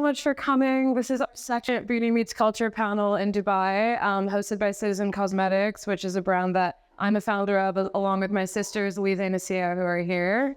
much for coming. This is our second Beauty Meets Culture panel in Dubai, hosted by CTZN Cosmetics, which is a brand that I'm a founder of, along with my sisters, Layla and Nasia, who are here.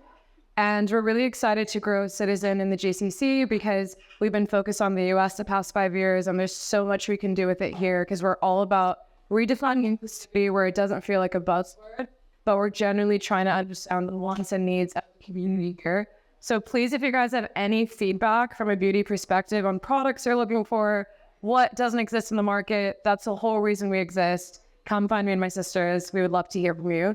And we're really excited to grow CTZN in the GCC because we've been focused on the US the past 5 years, and there's so much we can do with it here because we're all about redefining inclusivity where it doesn't feel like a buzzword, but we're genuinely trying to understand the wants and needs of the community here. So please, if you guys have any feedback from a beauty perspective on products you're looking for, what doesn't exist in the market, that's the whole reason we exist. Come find me and my sisters. We would love to hear from you.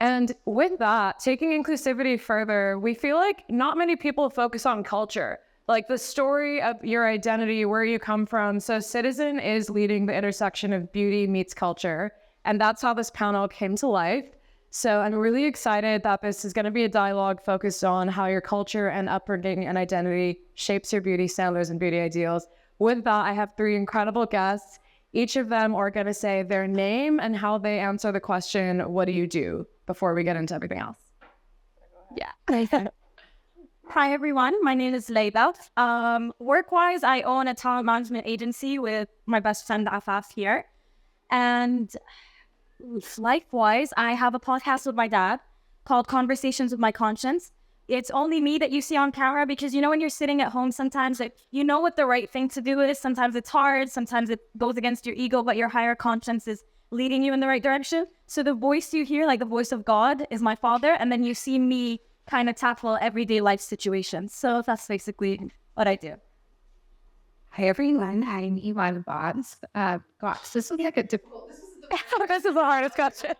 And with that, taking inclusivity further, we feel like not many people focus on culture, like the story of your identity, where you come from. So CTZN is leading the intersection of beauty meets culture. And that's how this panel came to life. So I'm really excited that this is going to be a dialogue focused on how your culture and upbringing and identity shapes your beauty standards and beauty ideals. With that, I have 3 incredible guests. Each of them are going to say their name and how they answer the question, what do you do, before we get into everything else. Yeah. Hi, everyone. My name is Layla. Work-wise, I own a talent management agency with my best friend, Abbass, here. And life-wise, I have a podcast with my dad called Conversations with My Conscience. It's only me that you see on camera because, you know, when you're sitting at home, sometimes you know what the right thing to do is. Sometimes it's hard. Sometimes it goes against your ego, but your higher conscience is leading you in the right direction. So the voice you hear, like the voice of God, is my father. And then you see me kind of tackle everyday life situations. So that's basically what I do. Hi, everyone. I'm Emaan Abbass. Gosh, this is like a difficult... This is the hardest question.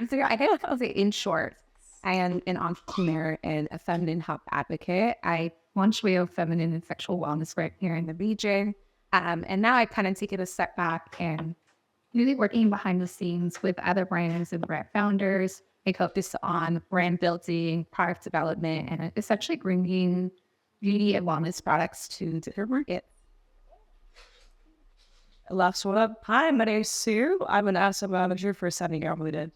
So I guess I'll say, in short, I am an entrepreneur and a feminine health advocate. I launched Way of Feminine and Sexual Wellness right here in the region. And now I've kind of taken a step back and really working behind the scenes with other brands and brand founders. I focus on brand building, product development, and essentially bringing beauty and wellness products to different markets. Last one up. Hi, my name is Sue. I'm an asset manager for Setting Out Limited.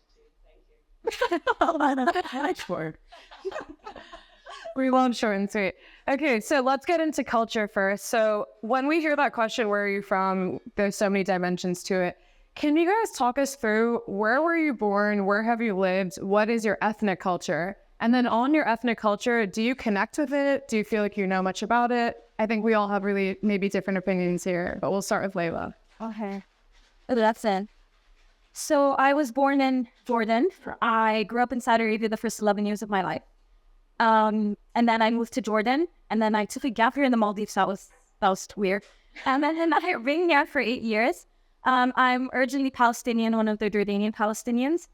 We won't short and sweet. Okay, so let's get into culture first. So when we hear that question, where are you from? There's so many dimensions to it. Can you guys talk us through where were you born? Where have you lived? What is your ethnic culture? And then on your ethnic culture, do you connect with it? Do you feel like you know much about it? I think we all have really maybe different opinions here, but we'll start with Layla. Okay. That's it. So I was born in Jordan. I grew up in Saudi Arabia the first 11 years of my life. And then I moved to Jordan, and then I took a gap year in the Maldives. That was weird. And then I ran here for 8 years. I'm originally Palestinian, one of the Jordanian Palestinians.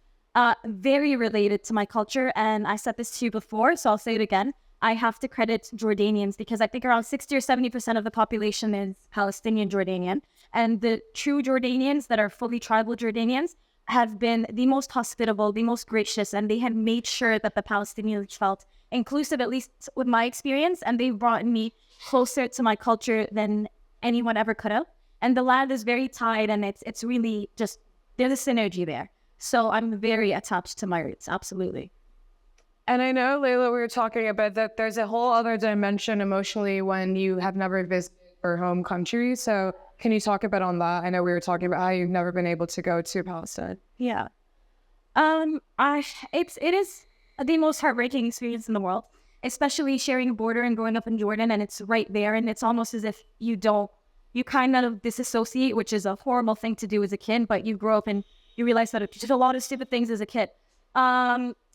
Very related to my culture, and I said this to you before, so I'll say it again. I have to credit Jordanians because I think around 60 or 70% of the population is Palestinian Jordanian. And the true Jordanians that are fully tribal Jordanians have been the most hospitable, the most gracious, and they have made sure that the Palestinians felt inclusive, at least with my experience, and they've brought me closer to my culture than anyone ever could have. And the land is very tied, and it's really just, there's a synergy there. So I'm very attached to my roots, absolutely. And I know, Layla, we were talking about that there's a whole other dimension emotionally when you have never visited your home country. So can you talk a bit on that? I know we were talking about how you've never been able to go to Palestine. Yeah. It is the most heartbreaking experience in the world, especially sharing a border and growing up in Jordan, and it's right there. And it's almost as if you kind of disassociate, which is a horrible thing to do as a kid, but you grow up and you realize that you did a lot of stupid things as a kid.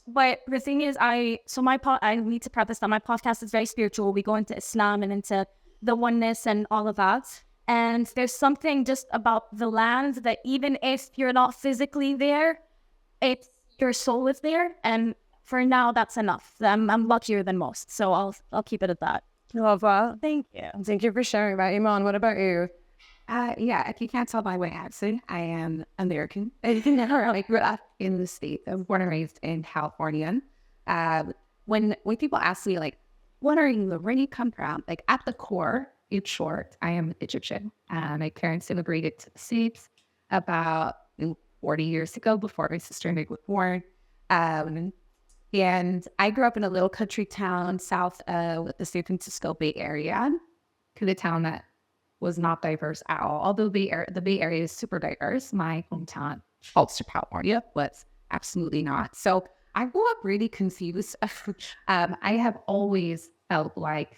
But the thing is, I need to preface that my podcast is very spiritual. We go into Islam and into the oneness and all of that. And there's something just about the land that even if you're not physically there, your soul is there. And for now, that's enough. I'm luckier than most. So I'll keep it at that. Love that. Thank you. Thank you for sharing that. Emaan, what about you? Yeah, if you can't tell by my accent, I am American. I grew up in the States. I was born and raised in California. When people ask me, like, what are you, where do you come from? Like, at the core, in short, I am Egyptian. My parents immigrated to the States about 40 years ago, before my sister and I were born. And I grew up in a little country town south of the San Francisco Bay Area. to the town that was not diverse at all. Although the Bay Area is super diverse, my hometown, Ulster, California, was absolutely not. So I grew up really confused. I have always felt like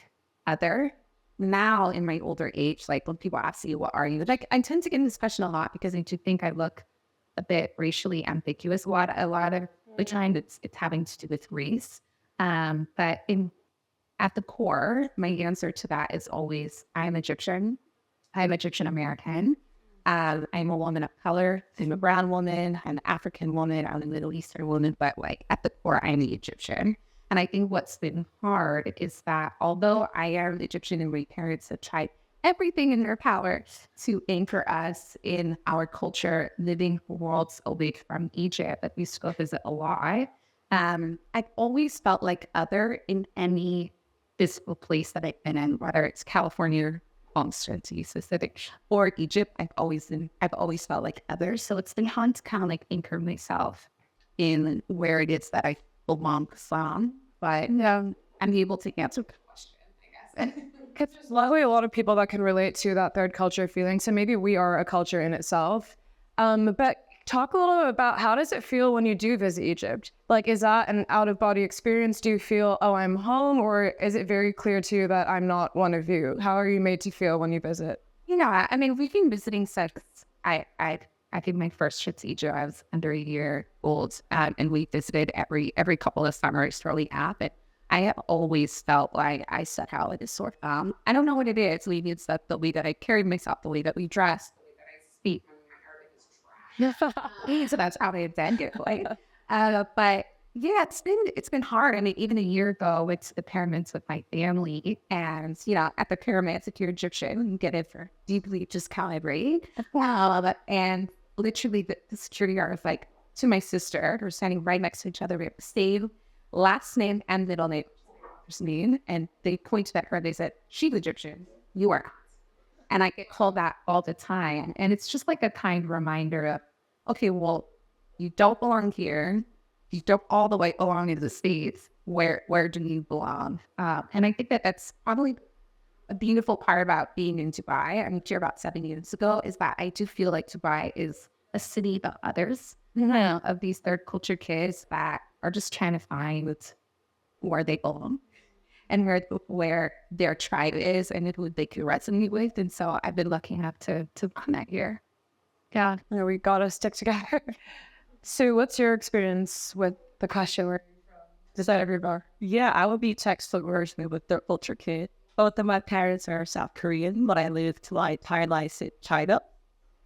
other. Now in my older age, like when people ask you, what are you? Like I tend to get this question a lot because I do think I look a bit racially ambiguous. A lot of the time it's having to do with race. But at the core, my answer to that is always I'm Egyptian. I'm Egyptian American. I'm a woman of color. I'm a brown woman. I'm an African woman. I'm a Middle Eastern woman. But like at the core, I'm the Egyptian. And I think what's been hard is that although I am Egyptian and my parents have tried everything in their power to anchor us in our culture, living worlds away from Egypt that we used to go visit a lot, I've always felt like other in any physical place that I've been in, whether it's California, Ulster to be specific, or Egypt. I've always felt like other. So it's been hard to kind of like anchor myself in where it is that I belong from. But I'm able to answer the question, I guess. Because there's luckily a lot of people that can relate to that third culture feeling. So maybe we are a culture in itself. But talk a little bit about how does it feel when you do visit Egypt? Like, is that an out-of-body experience? Do you feel, oh, I'm home? Or is it very clear to you that I'm not one of you? How are you made to feel when you visit? Yeah, I mean, we've been visiting since I think my first trip to Egypt, I was under a year old, and we visited every couple of summers shortly after. I have always felt like I set out with this sort of, I don't know what it is. Maybe it's that the way that I carried myself, the way that we dress, the way that I speak. So that's how I intend it. Like, but yeah, it's been hard. I mean, even a year ago, went to the pyramids with my family, and at the pyramids, if you're Egyptian, you get it for deeply just calibrate. And literally, the security guard was like to my sister, who were standing right next to each other. We have the same last name and middle name, and they pointed at her. They said, "She's Egyptian. You are not." And I get called that all the time. And it's just like a kind reminder of, okay, well, you don't belong here. You don't all the way belong in the States. Where do you belong? And I think that's probably a beautiful part about being in Dubai. I moved here about 7 years ago, is that I do feel like Dubai is a city of others, of these third culture kids that are just trying to find where they belong and where their tribe is and who they can resonate with. And so I've been lucky enough to find that here. Yeah, we gotta stick together. So what's your experience with the question? Where does that ever go? Yeah, I would be textbook version with third culture kid. Both of my parents are South Korean, but I lived my entire life in China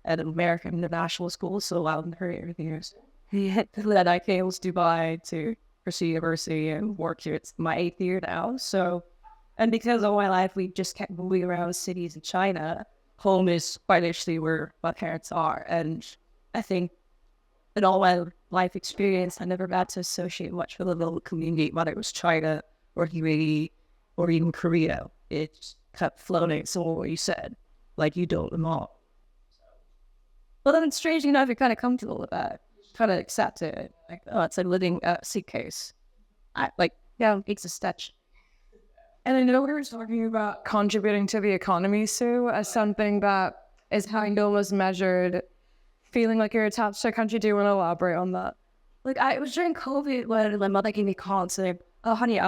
at an American international school, so I learned everything else. Then I came to Dubai to pursue university and work here. It's my 8th year now. So, and because all my life we just kept moving around cities in China, home is quite literally where my parents are. And I think in all my life experience, I never got to associate much with a local community, whether it was China or UAE or even Korea. It kept floating. So what you said, like you don't them all. But then strangely enough, you're kind of comfortable with that. Kind of accept it. Like, oh, it's a living suitcase. It's a stitch. And I know we were talking about contributing to the economy, Sue, as something that is kind of almost measured, feeling like you're attached to a country. Do you want to elaborate on that? Like, it was during COVID when my mother gave me a call and said, oh, honey,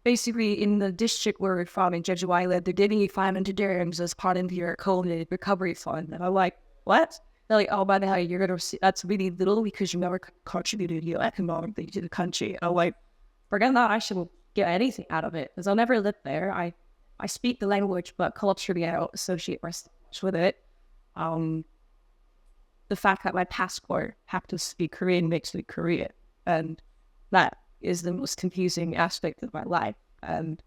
basically in the district where we're from in Jeju Island, they're giving you 500 dirhams as part of your COVID recovery fund. And I'm like, what? They're like, oh, by the way, you're going to receive, that's really little because you never contributed your economically to the country. And I'm like, forget that, I shouldn't get anything out of it because I'll never live there. I speak the language, but culturally I don't associate myself with it. The fact that my passport happens to be Korean makes me Korean. And that is the most confusing aspect of my life. And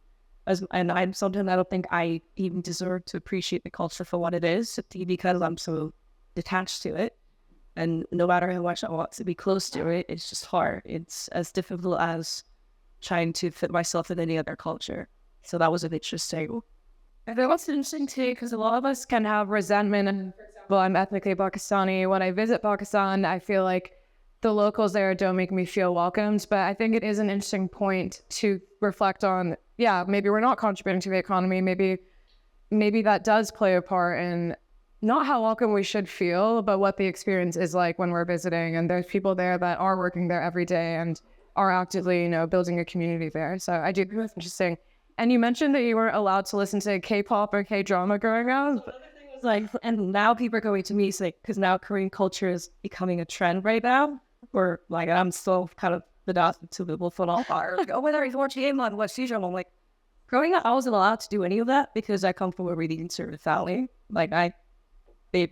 I'm sometimes I don't think I even deserve to appreciate the culture for what it is, simply because I'm so detached to it. And no matter how much I want to be close to it, it's just hard. It's as difficult as trying to fit myself in any other culture. So that was an interesting. And what's interesting too, because a lot of us can have resentment. And for example, I'm ethnically Pakistani. When I visit Pakistan, I feel like the locals there don't make me feel welcomed. But I think it is an interesting point to reflect on. Yeah, maybe we're not contributing to the economy. Maybe maybe that does play a part in not how welcome we should feel, but what the experience is like when we're visiting. And there's people there that are working there every day and are actively, you know, building a community there. So I do think that's interesting. And you mentioned that you weren't allowed to listen to K-pop or K-drama growing up. Like, and now people are going to music because now Korean culture is becoming a trend right now. Or like, I'm still kind of adapted to the full on fire. Like, oh, whether he's watching Emaan, what season? I'm like, growing up, I wasn't allowed to do any of that because I come from a really conservative family. Like, the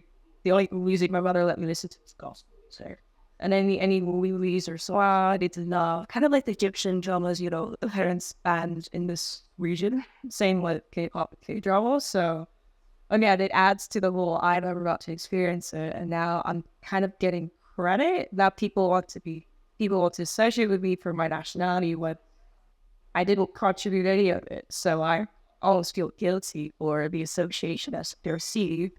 only music my mother let me listen to was gospel. So, and any movies or so I did love, kind of like the Egyptian dramas, you know, the parents banned in this region. Same with K-pop and K-drama. So, again, it adds to the whole I never got to experience it, and now I'm kind of getting credit that people want to associate with me for my nationality when I didn't contribute any of it. So I always feel guilty for the association as they receive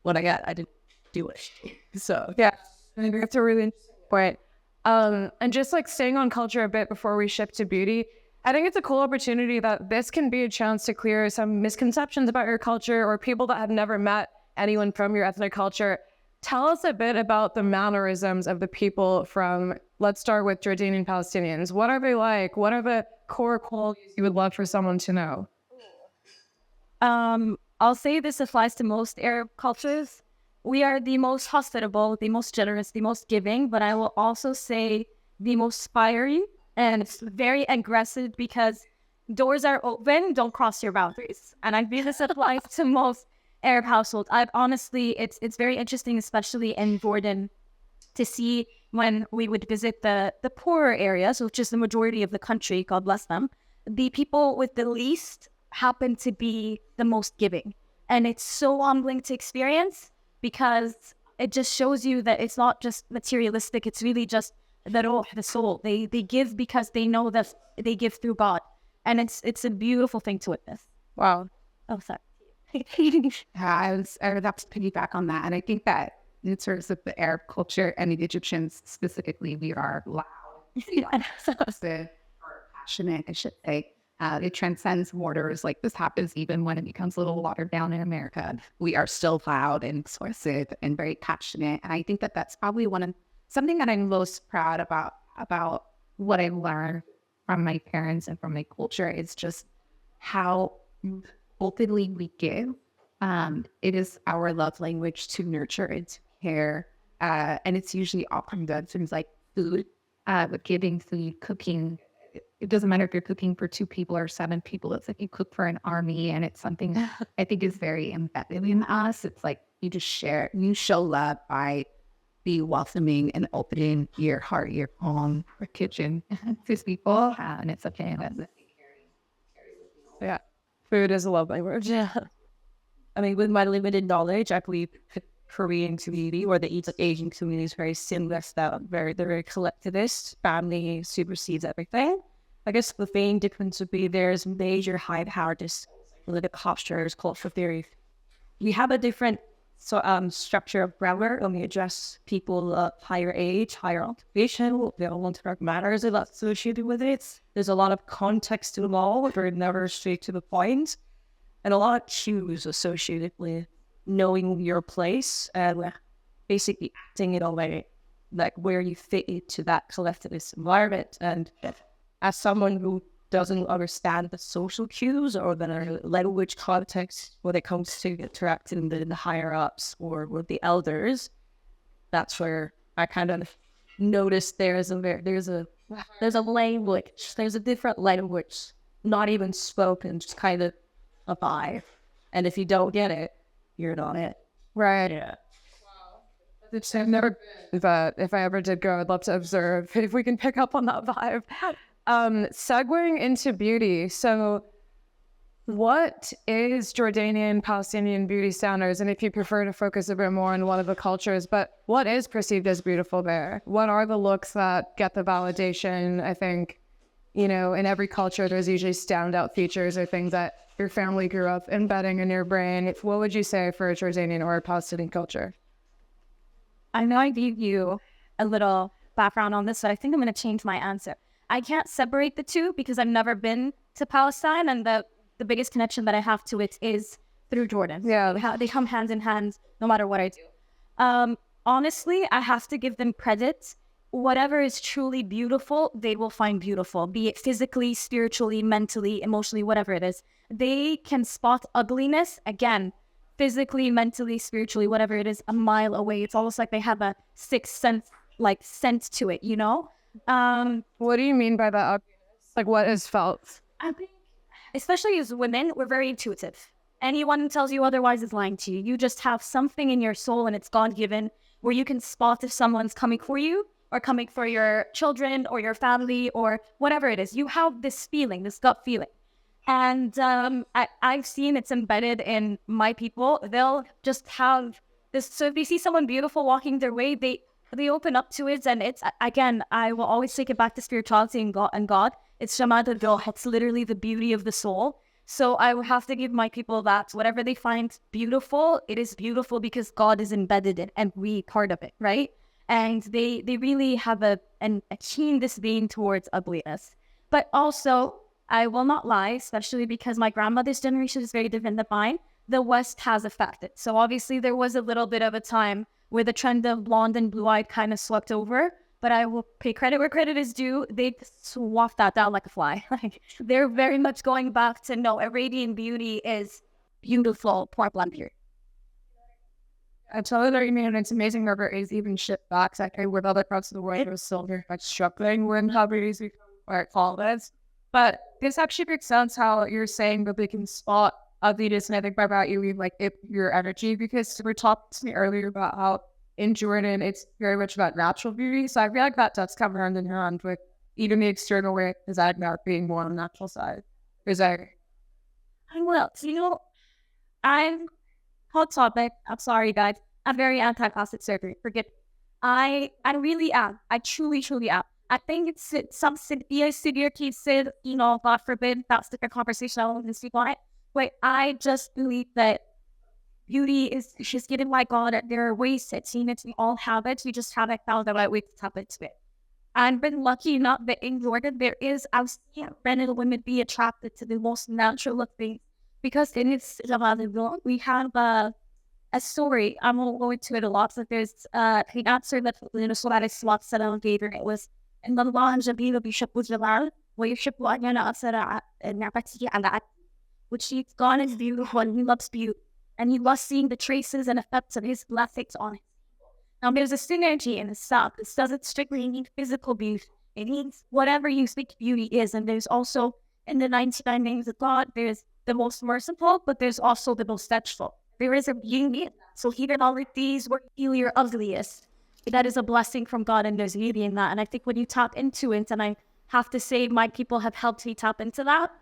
when I didn't do it. So yeah, I think that's a really interesting point. And just like staying on culture a bit before we shift to beauty, I think it's a cool opportunity that this can be a chance to clear some misconceptions about your culture or people that have never met anyone from your ethnic culture. Tell us a bit about the mannerisms of the people from, let's start with Jordanian Palestinians. What are they like? What are the core qualities you would love for someone to know? I'll say this applies to most Arab cultures. We are the most hospitable, the most generous, the most giving, but I will also say the most fiery. And it's very aggressive because doors are open, don't cross your boundaries. And I feel this applies to most Arab households. It's very interesting, especially in Jordan, to see when we would visit the poorer areas, which is the majority of the country, God bless them, the people with the least happen to be the most giving. And it's so humbling to experience because it just shows you that it's not just materialistic, it's really just the soul. They give because they know that they give through God. And it's a beautiful thing to witness. Wow. Oh, sorry. I would have to piggyback on that. And I think that in terms of the Arab culture and the Egyptians specifically, we are loud, passionate, I should say. It transcends borders. Like this happens even when it becomes a little watered down in America. We are still loud and expressive and very passionate. And I think that that's probably something that I'm most proud about what I learned from my parents and from my culture is just how openly we give. It is our love language to nurture and to care. And it's usually often done things like food, with giving food, cooking. It doesn't matter if you're cooking for 2 people or 7 people. It's like you cook for an army, and it's something I think is very embedded in us. It's like you just share, you show love by be welcoming and opening your heart, your home, your kitchen to people. And it's okay. Yeah. Food is a love language. Yeah. I mean, with my limited knowledge, I believe Korean community or the Asian community is very similar to that. They're very collectivist. Family supersedes everything. I guess the main difference would be there's major high power political postures, cultural theory. We have a different structure of grammar when we address people of higher age, higher occupation. They don't want to talk matters a lot associated with it. There's a lot of context to them all. We're never straight to the point. And a lot of cues associated with knowing your place and basically acting in a way like where you fit into that collectivist environment. And as someone who doesn't understand the social cues or the language context when it comes to interacting with the higher ups or with the elders, that's where I kind of noticed there's a language, there's a different language, not even spoken, just kind of a vibe. And if you don't get it, you're not it. Right. Yeah. I've never been, but if I ever did go, I'd love to observe if we can pick up on that vibe. Segueing into beauty. So what is Jordanian Palestinian beauty standards? And if you prefer to focus a bit more on one of the cultures, but what is perceived as beautiful there? What are the looks that get the validation? I think, in every culture, there's usually standout features or things that your family grew up embedding in your brain. What would you say for a Jordanian or a Palestinian culture? I know I gave you a little background on this, so I think I'm going to change my answer. I can't separate the two because I've never been to Palestine, and the biggest connection that I have to it is through Jordan. Yeah. They come hand in hand no matter what I do. Honestly, I have to give them credit. Whatever is truly beautiful, they will find beautiful, be it physically, spiritually, mentally, emotionally, whatever it is. They can spot ugliness, again, physically, mentally, spiritually, whatever it is, a mile away. It's almost like they have a sixth sense, like sense to it, you know? What do you mean by that? Like, what is felt? I think, especially as women, we're very intuitive. Anyone who tells you otherwise is lying to you. You just have something in your soul, and it's God-given, where you can spot if someone's coming for you or coming for your children or your family or whatever it is. You have this feeling, this gut feeling. And I've seen it's embedded in my people. They'll just have this. So if they see someone beautiful walking their way, they open up to it. And it's, again, I will always take it back to spirituality and God. It's Shamad al-Dil. It's literally the beauty of the soul. So I will have to give my people that whatever they find beautiful, it is beautiful because God is embedded in every part of it, right? And they really have a keen disdain towards ugliness. But also, I will not lie, especially because my grandmother's generation is very different than mine. The West has affected. So obviously there was a little bit of a time where the trend of blonde and blue-eyed kind of swept over. But I will pay credit where credit is due. They swapped that down like a fly. Like, they're very much going back to, no, Arabian beauty is beautiful, point blank period. I totally mean, it's amazing that there is even shift back. Actually, with other parts of the world, it was still very much struggling when hobbies become what call this. But this actually makes sense how you're saying that they can spot ugliness, and I think about you, like your energy, because we talked to me earlier about how in Jordan it's very much about natural beauty. So I feel like that does come hand in hand with even the external way as I'm not being more on the natural side. Is that? Well, you know, I'm hot topic. I'm sorry, guys. I'm very anti-plastic surgery. Forget. I really am. I truly, truly am. I think it's some severe cases, you know, God forbid, that's the conversation I want to speak on it. But I just believe that beauty is she's given by God. There are ways to attain it. We all have it. We just haven't found the right way to tap into it. I've been lucky enough that in Jordan, there is, I've seen men and women be attracted to the most natural of things. Because in its we have a story. I won't go into it a lot, but there's the answer that the Rasul Salam gave her. It was, إن الله جميل بيحب الجمال ويحب أن ينعكس نعمته على, which means God is beautiful and He loves beauty, and He loves seeing the traces and effects of His blessings on His people. Now, there's a synergy in itself. This doesn't strictly need physical beauty. It needs whatever you think beauty is. And there's also, in the 99 names of God, there's the most merciful, but there's also the most vengeful. There is a beauty. So even all of these were your ugliest. That is a blessing from God, and there's beauty in that. And I think when you tap into it, and I have to say my people have helped me tap into that,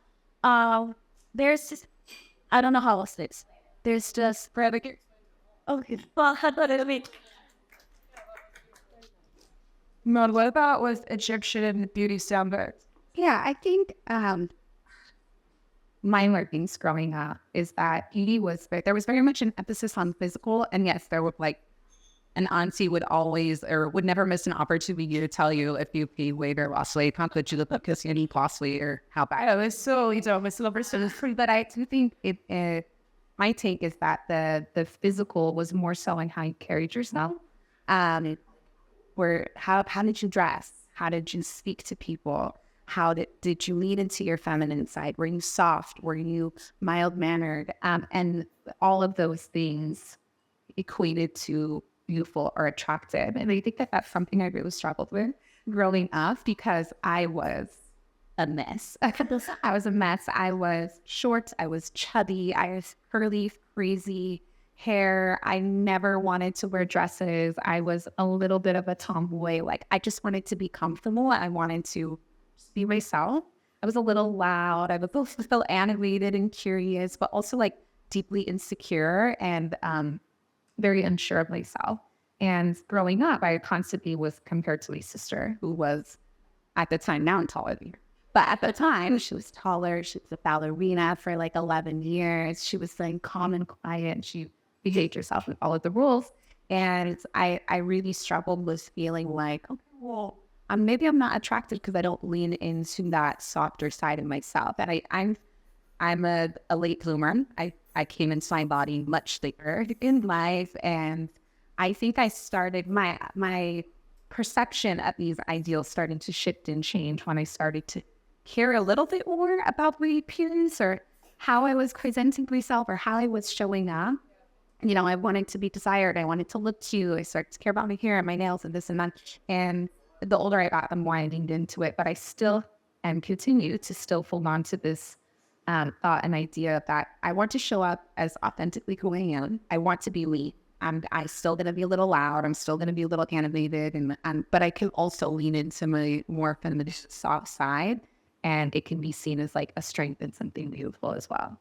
there's just, I don't know how else it is. There's just, okay, well, I mean, Mom, what about with Egyptian beauty standards? Yeah, I think my learnings growing up is that beauty was, there was very much an emphasis on physical. And yes, there would like, an auntie would always, or would never miss an opportunity to tell you if you pay way or costly, can't put you the because you need costly or how bad. I was so, But I do think my take is that the physical was more so in how you carried yourself. Where how did you dress? How did you speak to people? How did you lean into your feminine side? Were you soft? Were you mild-mannered? And all of those things equated to beautiful or attractive. And I think that that's something I really struggled with growing up because I was a mess. I was a mess. I was short. I was chubby. I was curly, crazy hair. I never wanted to wear dresses. I was a little bit of a tomboy. Like, I just wanted to be comfortable. I wanted to be myself. I was a little loud. I was a little animated and curious, but also like deeply insecure and very unsure of myself. And growing up, I constantly was compared to my sister, who was at the time, now I'm taller than her. But at the time, she was taller. She was a ballerina for like 11 years. She was like calm and quiet. She behaved herself and followed the rules. And I really struggled with feeling like, okay, well, maybe I'm not attracted because I don't lean into that softer side of myself. And I'm a late bloomer. I I came into my body much later in life. And I think I started my perception of these ideals starting to shift and change when I started to care a little bit more about my appearance or how I was presenting myself or how I was showing up. You know, I wanted to be desired. I wanted to look cute. I started to care about my hair and my nails and this and that. And the older I got, the more I leaned into it. But I still and continue to still hold on to this thought and idea that I want to show up as authentically who I am. I want to be me. I'm still going to be a little loud. I'm still going to be a little animated. But I can also lean into my more feminine soft side. And it can be seen as like a strength and something beautiful as well.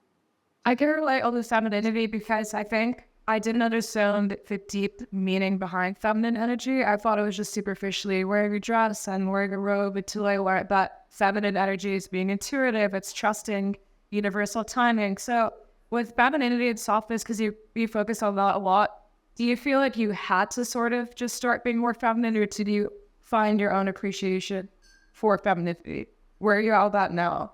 I can relate on the femininity because I think I didn't understand the deep meaning behind feminine energy. I thought it was just superficially wearing a dress and wearing a robe until I learned that feminine energy is being intuitive, it's trusting universal timing. So with femininity and softness, because you focus on that a lot, do you feel like you had to sort of just start being more feminine, or did you find your own appreciation for femininity? Where are you all that now?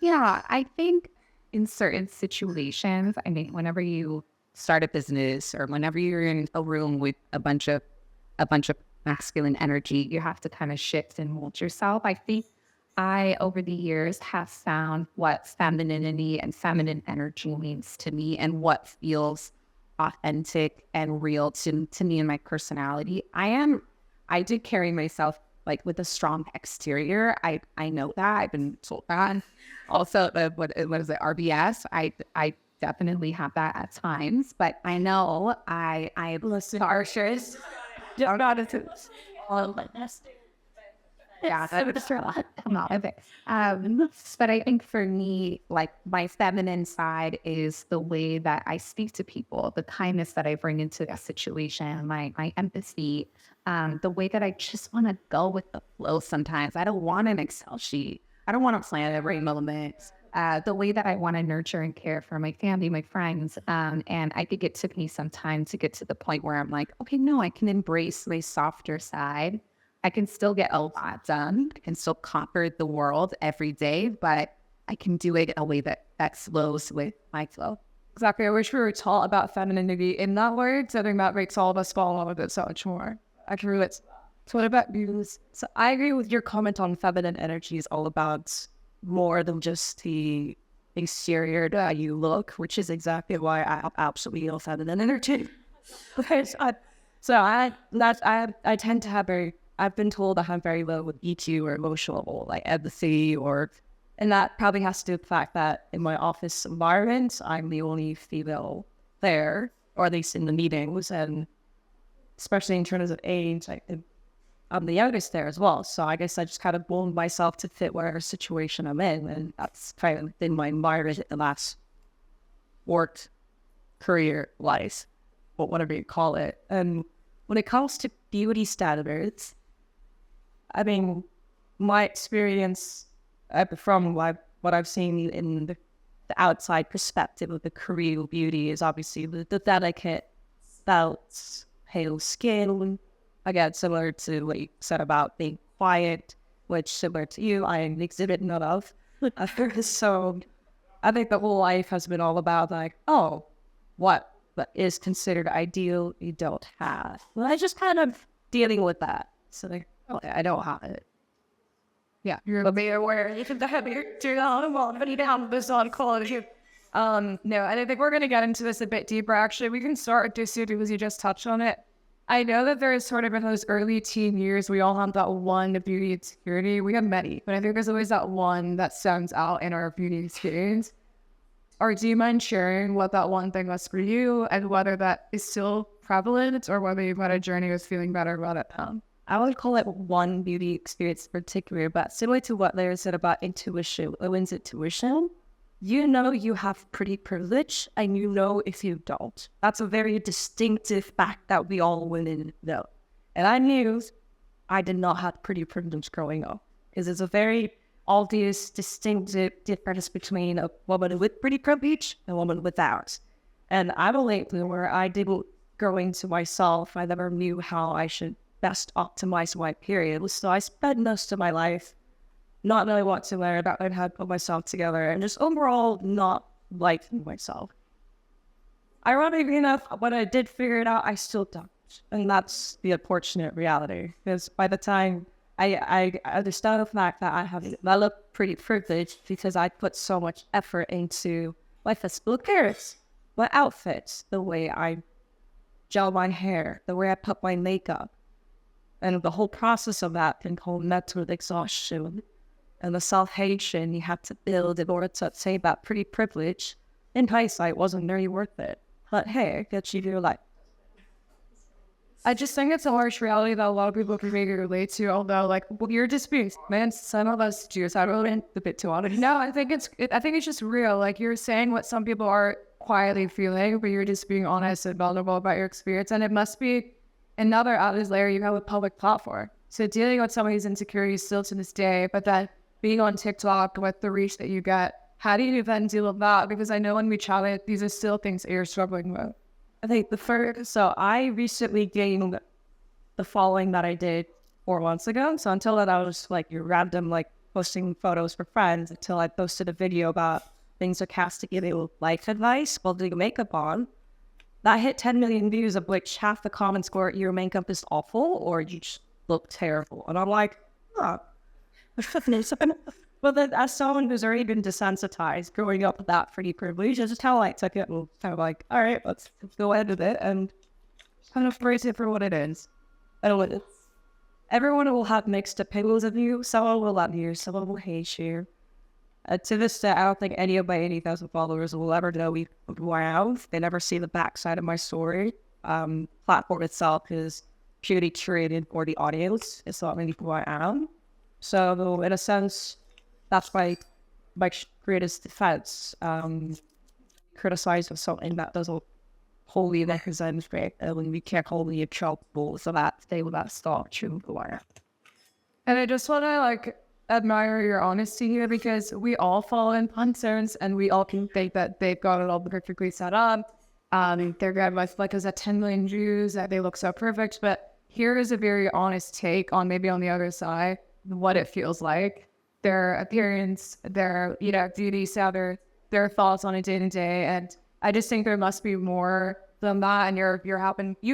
Yeah, I think in certain situations, I mean, whenever you start a business or whenever you're in a room with a bunch of masculine energy, you have to kind of shift and mold yourself. I think I, over the years, have found what femininity and feminine energy means to me and what feels authentic and real to me and my personality. I did carry myself like with a strong exterior. I know that. I've been told that. Also, what is it, RBS? I definitely have that at times, but I know I listen harshers. Just not as yeah, that's not of it. But I think for me, like my feminine side is the way that I speak to people, the kindness that I bring into a situation, my empathy, the way that I just want to go with the flow sometimes. I don't want an Excel sheet. I don't want to plan every moment. The way that I want to nurture and care for my family, my friends. And I think it took me some time to get to the point where I'm like, okay, no, I can embrace my softer side. I can still get a lot done. I can still conquer the world every day, but I can do it in a way that flows with my flow. Exactly. I wish we were taught about femininity in that way. I think that makes all of us fall in love with it so much more. I can relate. So what about you? So I agree with your comment on feminine energy is all about more than just the exterior that you look, which is exactly why I have absolutely no feminine energy. Because I tend to have I've been told I have very low with EQ or emotional, like empathy, and that probably has to do with the fact that in my office environment, I'm the only female there, or at least in the meetings, and especially in terms of age, I'm the youngest there as well. So I guess I just kind of mold myself to fit whatever situation I'm in, and that's kind of been my environment in the last work, career, life, or whatever you call it. And when it comes to beauty standards, I mean, my experience from what I've seen in the outside perspective of the Korean beauty is obviously the delicate, felt, pale skin. Again, similar to what you said about being quiet, which similar to you, I exhibit none of. So I think the whole life has been all about like, oh, what is considered ideal you don't have. Well, I just kind of dealing with that. So like, okay, I don't have it. Yeah, you're be aware. You can have your but you have this on quality. No, and I think we're going to get into this a bit deeper. Actually, we can start with Dusu because you just touched on it. I know that there is sort of in those early teen years, we all have that one beauty insecurity. We have many, but I think there's always that one that stands out in our beauty experience. Or do you mind sharing what that one thing was for you and whether that is still prevalent or whether you've had a journey with feeling better about it now? I would call it one beauty experience in particular, but similar to what Layla said about intuition, women's intuition, you know you have pretty privilege and you know if you don't. That's a very distinctive fact that we all women know. And I knew I did not have pretty privilege growing up because it's a very obvious, distinctive difference between a woman with pretty privilege and a woman without. And I'm a late bloomer. I didn't grow into myself. I never knew how I should best optimize my period. So I spent most of my life not knowing what to wear, not knowing how to put myself together, and just overall not liking myself. ironically enough, when I did figure it out, I still don't. And that's the unfortunate reality. Because by the time I understand the fact that I have developed pretty privileged because I put so much effort into my physical appearance, my outfits, the way I gel my hair, the way I put my makeup. And the whole process of that can call mental exhaustion and the self-hatred you have to build in order to obtain that pretty privilege. In hindsight, wasn't really worth it. But hey, it gets you to your life. I just think it's a harsh reality that a lot of people can maybe relate to, although, like, well, you're just being, man, some of us do, so I really a bit too honest. No, I think it's just real. Like, you're saying what some people are quietly feeling, but you're just being honest and vulnerable about your experience. And it must be another added layer. You have a public platform. So dealing with somebody's insecurities still to this day, but then being on TikTok with the reach that you get, how do you then deal with that? Because I know when we chatted, these are still things that you're struggling with. I think so I recently gained the following that I did 4 months ago. So until then, I was like your random, like posting photos for friends until I posted a video about things sarcastic giving life advice while doing makeup on. That hit 10 million views, of which half the comments were, your makeup is awful or you just look terrible. And I'm like, oh. Well, then, as someone who's already been desensitized growing up with that pretty privilege, I just kind of like took it and kind of like, all right, let's go ahead with it and kind of embrace it for what it is. And everyone will have mixed opinions of you. Someone will love you, someone will hate you. To this day, I don't think any of my 80,000 followers will ever know who I am. They never see the backside of my story. Platform itself is purely curated for the audience. It's not really who I am. So, in a sense, that's my greatest defense. Criticizing something that doesn't wholly represent me, and when we can't hold me accountable, so that they will not stop true who I am. And I just want to admire your honesty here, because we all fall in concerns and we all can think that they've got it all perfectly set up. They're good with is that 10 million views, that they look so perfect. But here is a very honest take on maybe on the other side what it feels like. Their appearance, their beauty standard, their thoughts on a day to day, and I just think there must be more than that. And you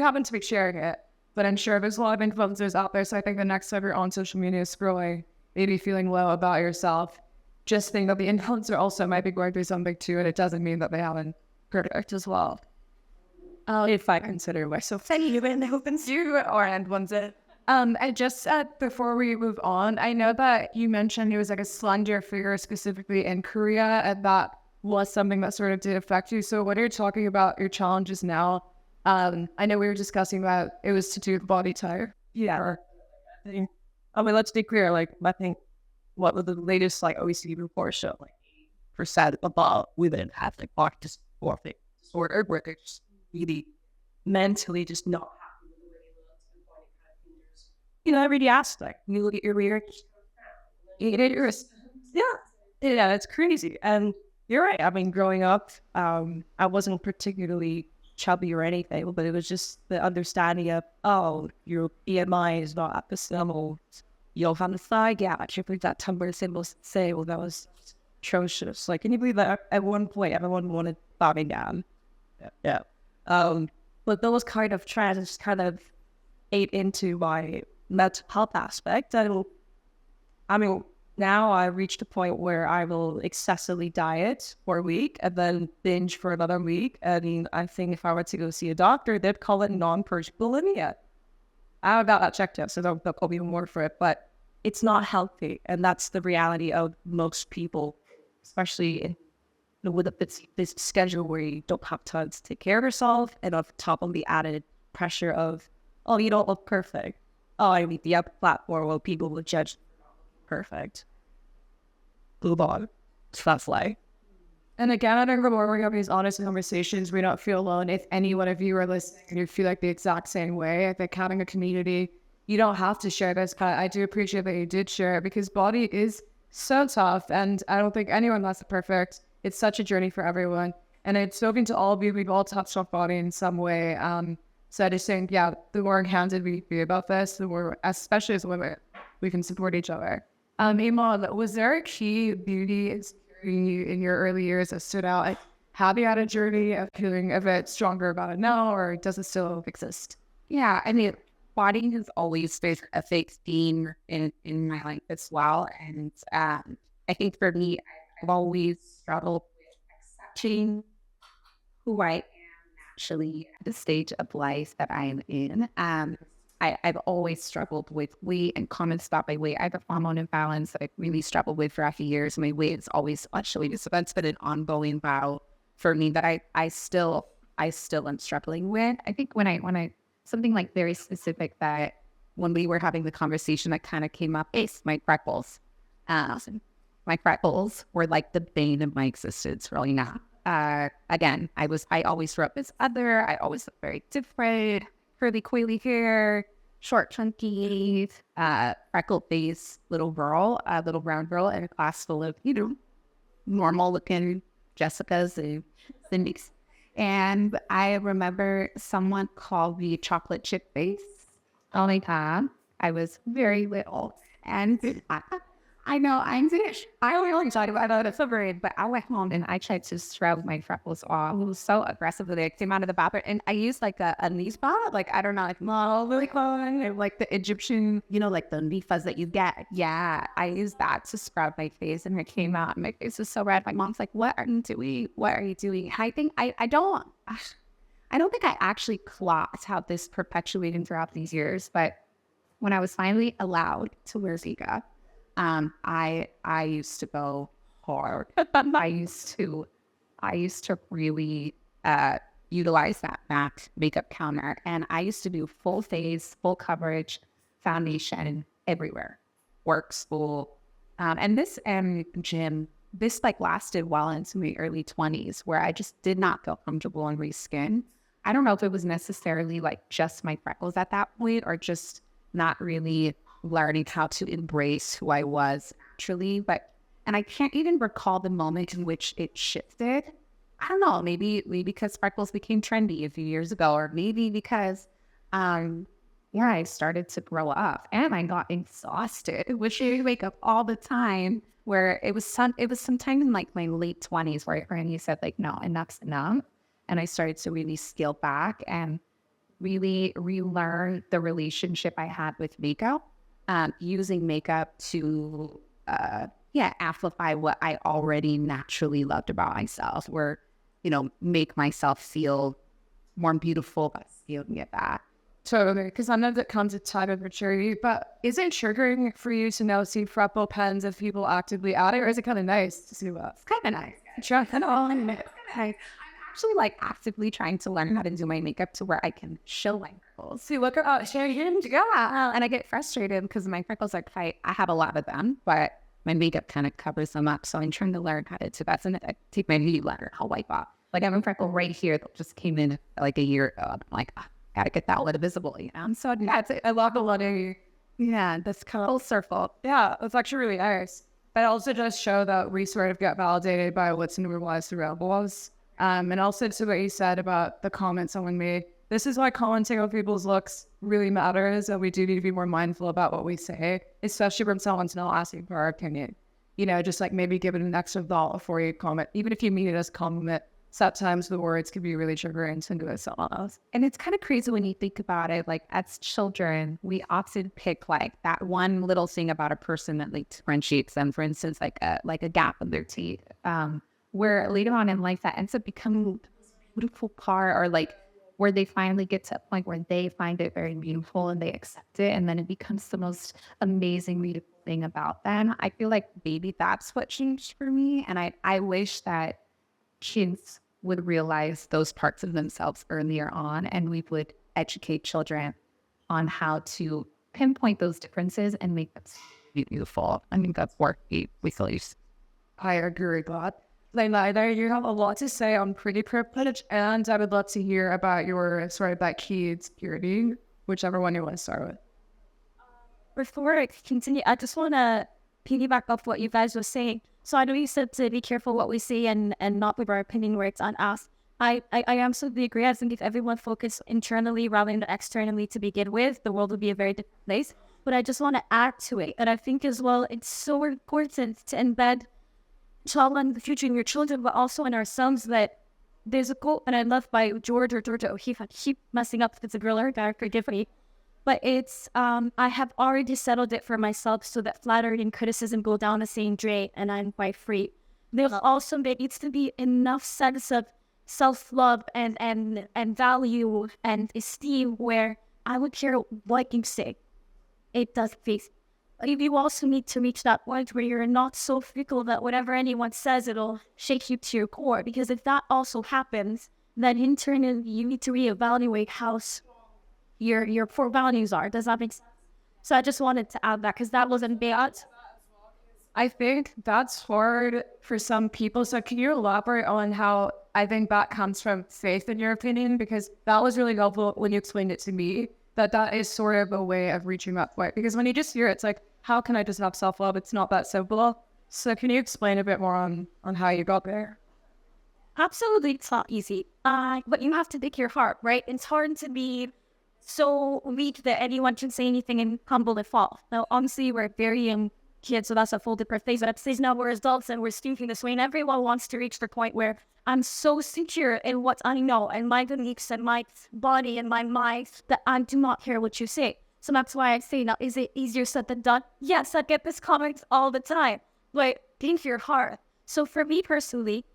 happen to be sharing it, but I'm sure there's a lot of influencers out there. So I think the next time you're on social media scrolling, maybe feeling low about yourself, just think that the influencer also might be going through something too, and it doesn't mean that they haven't perfect as well. If I consider myself anyone who opens you or and ones it. And just before we move on, I know that you mentioned it was a slender figure specifically in Korea, and that was something that sort of did affect you. So when you're talking about your challenges now, I know we were discussing that it was to do with body type. Yeah. Let's be clear. I think what was the latest OECD report showed, percent above women have body dysmorphic disorder, where they're just really mentally just not happy with the way they look and body kind of fingers. Every aspect. You look at your rear, yeah, it's crazy. And you're right. I mean, growing up, I wasn't particularly chubby or anything, but it was just the understanding of, your BMI is not at this level. You don't have the thigh gap. I think that Tumblr symbols say, well, that was atrocious. Can you believe that at one point everyone wanted body down? Yeah. But those kind of trends kind of ate into my mental health aspect. Now I've reached a point where I will excessively diet for a week and then binge for another week. And I think if I were to go see a doctor, they'd call it non-purged bulimia. I haven't got that checked out, so they'll call me more for it. But it's not healthy, and that's the reality of most people, especially with a busy schedule where you don't have time to take care of yourself, and on top of the added pressure of, oh, you don't look perfect. Oh, I mean, the upper platform where people will judge perfect. Move on. That's life. And again, I think the more we have these honest conversations, we don't feel alone. If any one of you are listening and you feel like the exact same way, I think having a community, you don't have to share this, but I do appreciate that you did share it, because body is so tough, and I don't think anyone that's perfect. It's such a journey for everyone. And it's spoken to all of you. We've all touched on body in some way. So I just think, the more candid we be about this, the more, especially as women, we can support each other. Emaan, was there a key beauty insecurity in your early years that stood out? Have you had a journey of feeling a bit stronger about it now, or does it still exist? Yeah, I mean, body has always been a big theme in my life as well. And I think for me, I've always struggled with accepting who I am actually at the stage of life that I am in. I've always struggled with weight and comments about my weight. I have a hormone imbalance that I've really struggled with throughout the years. My weight is always fluctuating. So that's been an ongoing battle for me that I still am struggling with. I think when I something like very specific that when we were having the conversation that kind of came up is my freckles. My freckles were like the bane of my existence, really not. Again, I always grew up as other. I always looked very different, curly, coily hair, short, chunky, freckled face, little girl, little brown girl in a class full of, normal looking Jessicas and Cindy's. And I remember someone called me chocolate chip face. Oh my God. I was very little. And I know I'm Finnish. I really talk about it. It's so great. But I went home and I tried to scrub my freckles off. It was so aggressive that I came out of the bathroom. And I used like a knee spot. Like, I don't know, like, really fun. Like the Egyptian, like the nifas that you get. Yeah. I used that to scrub my face and it came out and my face was so red. My mom's like, what are you doing? What are you doing? I think I don't think I actually clocked how this perpetuated throughout these years. But when I was finally allowed to wear makeup, I used to go hard. I used to really utilize that MAC makeup counter, and I used to do full face, full coverage, foundation everywhere, work, school, and this gym. This like lasted well into my early 20s, where I just did not feel comfortable on my skin. I don't know if it was necessarily like just my freckles at that point, or just not really learning how to embrace who I was naturally, and I can't even recall the moment in which it shifted. I don't know, maybe because freckles became trendy a few years ago, or maybe because, I started to grow up and I got exhausted, which I wake up all the time. Where it was sometime in like my late 20s where I finally said like, no, enough's enough, and I started to really scale back and really relearn the relationship I had with makeup. Using makeup to, amplify what I already naturally loved about myself, or, make myself feel more beautiful by feeling it that. Totally, because I know that comes a time of maturity, but is it triggering for you to now see freckle pens of people actively at it, or is it kind of nice to see that? It's kind of nice. I'm actually like actively trying to learn how to do my makeup to where I can show my freckles. See, look at sharing to go. And I get frustrated because my freckles are tight. I have a lot of them, but my makeup kind of covers them up. So I'm trying to learn how to do that. And I take my beauty blender, I'll wipe off. Like I have a freckle right here that just came in like a year ago. I'm like, gotta get that one visible, So that's it. I love the letter. Yeah, that's kind of full circle. Yeah, that's actually really nice. But also just show that we sort of get validated by what's normalized throughout us. And also to what you said about the comments someone made, this is why commenting on people's looks really matters, and we do need to be more mindful about what we say, especially when someone's not asking for our opinion. Just like maybe give it an extra thought before you comment, even if you mean it as a compliment. Sometimes the words can be really triggering to someone else. And it's kind of crazy when you think about it. Like as children, we often pick like that one little thing about a person that like differentiates them. For instance, like a gap in their teeth. Where later on in life that ends up becoming a beautiful part, or like where they finally get to a point where they find it very beautiful and they accept it, and then it becomes the most amazing, beautiful thing about them. I feel like maybe that's what changed for me, and I wish that kids would realize those parts of themselves earlier on, and we would educate children on how to pinpoint those differences and make them beautiful. I think that's what we believe. I agree, God. Layla, you have a lot to say on pretty privilege, and I would love to hear about your sort of that key insecurity, whichever one you want to start with. Before I continue, I just want to piggyback off what you guys were saying. So I know you said to be careful what we say and not with our opinion where it's on us. I absolutely agree. I think if everyone focused internally rather than externally to begin with, the world would be a very different place. But I just want to add to it. And I think as well, it's so important to embed trauma in the future in your children, but also in ourselves, that there's a quote that I love by George or Georgia O'Keeffe. I keep messing up if it's a girl or a guy, forgive me. But it's, I have already settled it for myself so that flattery and criticism go down the same drain and I'm quite free. There's also, there needs to be enough sense of self-love and value and esteem where I would care what you say. It does face. You also need to reach that point where you're not so fickle that whatever anyone says, it'll shake you to your core. Because if that also happens, then in turn, you need to reevaluate how your core values are. Does that make sense? So I just wanted to add that because that wasn't bad. I think that's hard for some people. So can you elaborate on how I think that comes from faith in your opinion? Because that was really helpful when you explained it to me, that is sort of a way of reaching that point. Because when you just hear it, it's like, how can I just have self-love? It's not that simple. So can you explain a bit more on how you got there? Absolutely, it's not easy. But you have to pick your heart, right? It's hard to be so weak that anyone can say anything and humble and fall. Now, honestly, we're very young kids, so that's a full different phase. But upstairs now we're adults and we're speaking this way, and everyone wants to reach the point where I'm so secure in what I know and my beliefs and my body and my mind that I do not care what you say. So that's why I say, now, is it easier said than done? Yes, I get this comment all the time. Like, think your heart. So for me personally,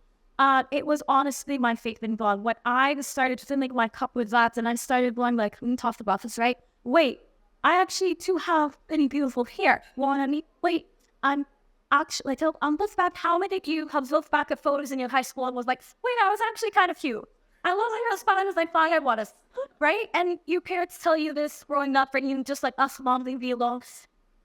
it was honestly my faith in God. When I started filling my cup with that, and I started going like, we talked about this, right? Wait, I actually do have pretty beautiful hair. Well, I mean, wait, I'm actually, look back, how many of you have looked back at photos in your high school and was like, wait, I was actually kind of cute. I was like, as fine as I thought I was, right? And your parents tell you this growing up, and you just like us, mom, leave you alone.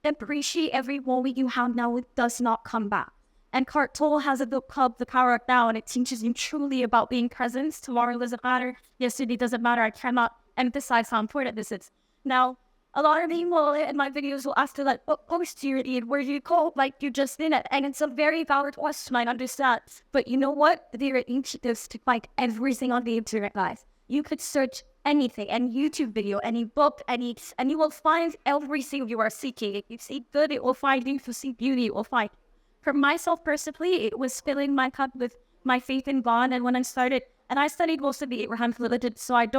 Appreciate every moment you have now. It does not come back. And Cart Toll has a book called The Power of Now, and it teaches you truly about being present. Tomorrow doesn't matter. Yesterday doesn't matter. I cannot emphasize how important this is. Now, a lot of people in my videos will ask you, like, what post do you read? Where do you go? Like, you just in it. And it's a very valid question, I understand. But you know what? There are initiatives to find everything on the internet, guys. You could search anything, any YouTube video, any book, and you will find everything you are seeking. If you see good, it will find you. If you see beauty, it will find you. For myself personally, it was filling my cup with my faith in God. And when I studied most of the Abrahamic religion, so I'm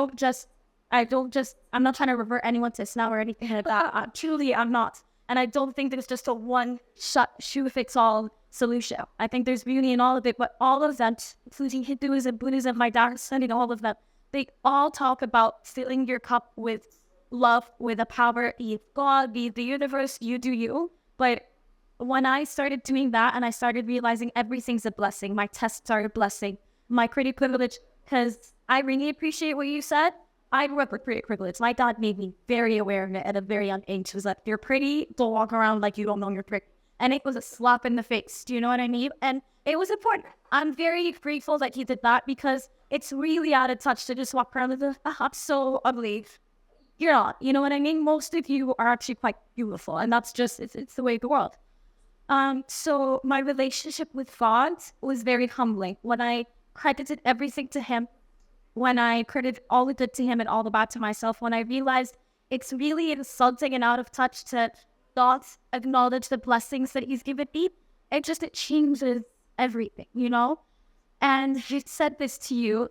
not trying to revert anyone to Islam or anything like that. Truly, I'm not. And I don't think there's just a one-shoe-fits-all solution. I think there's beauty in all of it, but all of them, including Hinduism, Buddhism, my dad studied all of them, they all talk about filling your cup with love, with a power, be it God, be it the universe, you do you. But when I started doing that and I started realizing everything's a blessing, my tests are a blessing, my pretty privilege, because I really appreciate what you said. I grew up with pretty privilege. My dad made me very aware of it at a very young age. He was like, you're pretty, don't walk around like you don't know you're pretty. And it was a slap in the face. Do you know what I mean? And it was important. I'm very grateful that he did that because it's really out of touch to just walk around with I'm so ugly. You're not. You know what I mean? Most of you are actually quite beautiful. And that's just, it's the way of the world. So my relationship with God was very humbling. When I credited everything to him, when I credited all the good to him and all the bad to myself, when I realized it's really insulting and out of touch to not acknowledge the blessings that he's given me, it changes everything, you know? And he said this to you,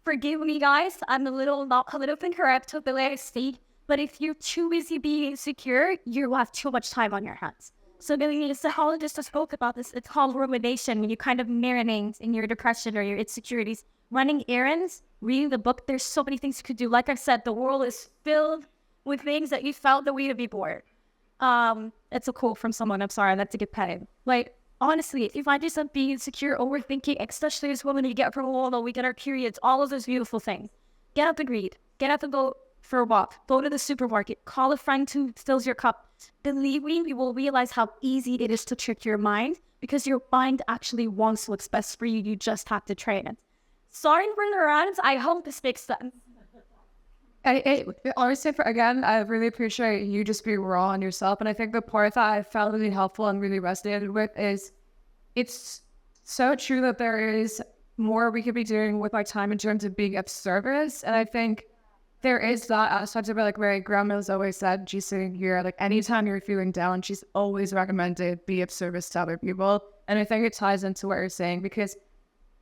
forgive me guys, I'm not politically correct with the way I speak, but if you're too busy being insecure, you have too much time on your hands. So the psychologist just spoke about this. It's called rumination, when you kind of marinate in your depression or your insecurities. Running errands, reading the book, there's so many things you could do. Like I said, the world is filled with things that you felt that we would be bored. It's a quote from someone, I'm sorry, I like to get paid. Like, honestly, if you find yourself being insecure, overthinking, especially as women, you get from a wall, we get our periods, all of those beautiful things. Get up and read. Get up and go for a walk. Go to the supermarket. Call a friend who fills your cup. Believe me, you will realize how easy it is to trick your mind because your mind actually wants what's best for you. You just have to train it. Sorry for the rants. I hope this makes sense. Honestly, again, I really appreciate you just being raw on yourself. And I think the part that I found really helpful and really resonated with is it's so true that there is more we could be doing with our time in terms of being of service. And I think there is that aspect of it, like my grandma's always said, she's sitting here, like anytime you're feeling down, she's always recommended be of service to other people. And I think it ties into what you're saying because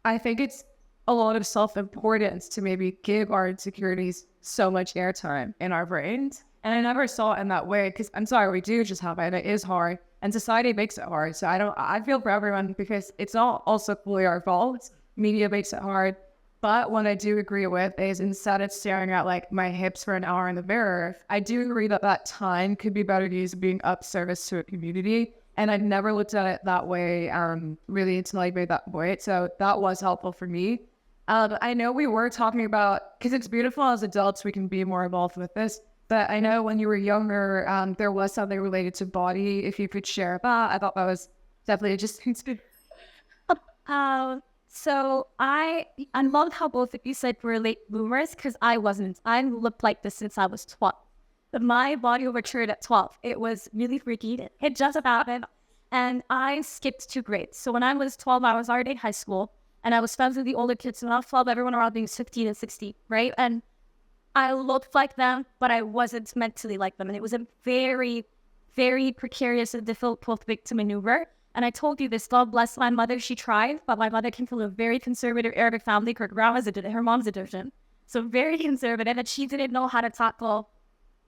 I think it's a lot of self-importance to maybe give our insecurities so much airtime in our brains. And I never saw it in that way because I'm sorry, we do just have it and it is hard and society makes it hard. So I feel for everyone because it's not also fully our fault. Media makes it hard. But what I do agree with is instead of staring at like my hips for an hour in the mirror, I do agree that that time could be better used being of service to a community. And I've never looked at it that way really until I made that point. So that was helpful for me. I know we were talking about, because it's beautiful as adults, we can be more involved with this. But I know when you were younger, there was something related to body. If you could share that, I thought that was definitely just. So I love how both of you said we're late bloomers because I wasn't. I looked like this since I was 12. But my body matured at 12. It was really freaky. It just happened. And I skipped 2 grades. So when I was 12, I was already in high school. And I was friends with the older kids. When I was 12, everyone around me was 15 and 16, right? And I looked like them, but I wasn't mentally like them. And it was a very, very precarious and difficult thing to maneuver. And I told you this, God bless my mother, she tried, but my mother came from a very conservative Arabic family. Her grandma's her mom's Egyptian. So very conservative, and she didn't know how to tackle,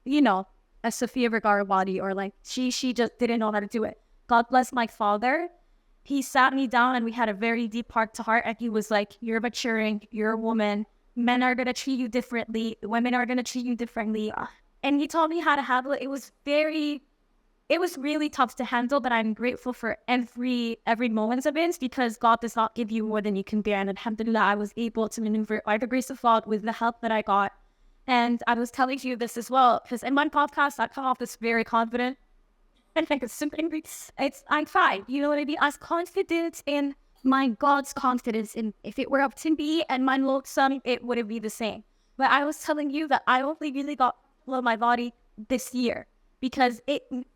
you know, a Sophia Vergara body, or like, she just didn't know how to do it. God bless my father. He sat me down and we had a very deep heart to heart. And he was like, you're maturing, you're a woman. Men are going to treat you differently. Women are going to treat you differently. And he taught me how to handle it. It was really tough to handle, but I'm grateful for every moment of it because God does not give you more than you can bear. And alhamdulillah, I was able to maneuver by the grace of God with the help that I got. And I was telling you this as well, because in my podcast, I come off this very confident. And like I'm fine. You know what I mean? I was confident in my God's confidence. And if it were up to me and my lonesome, it wouldn't be the same. But I was telling you that I only really got to love my body this year. Because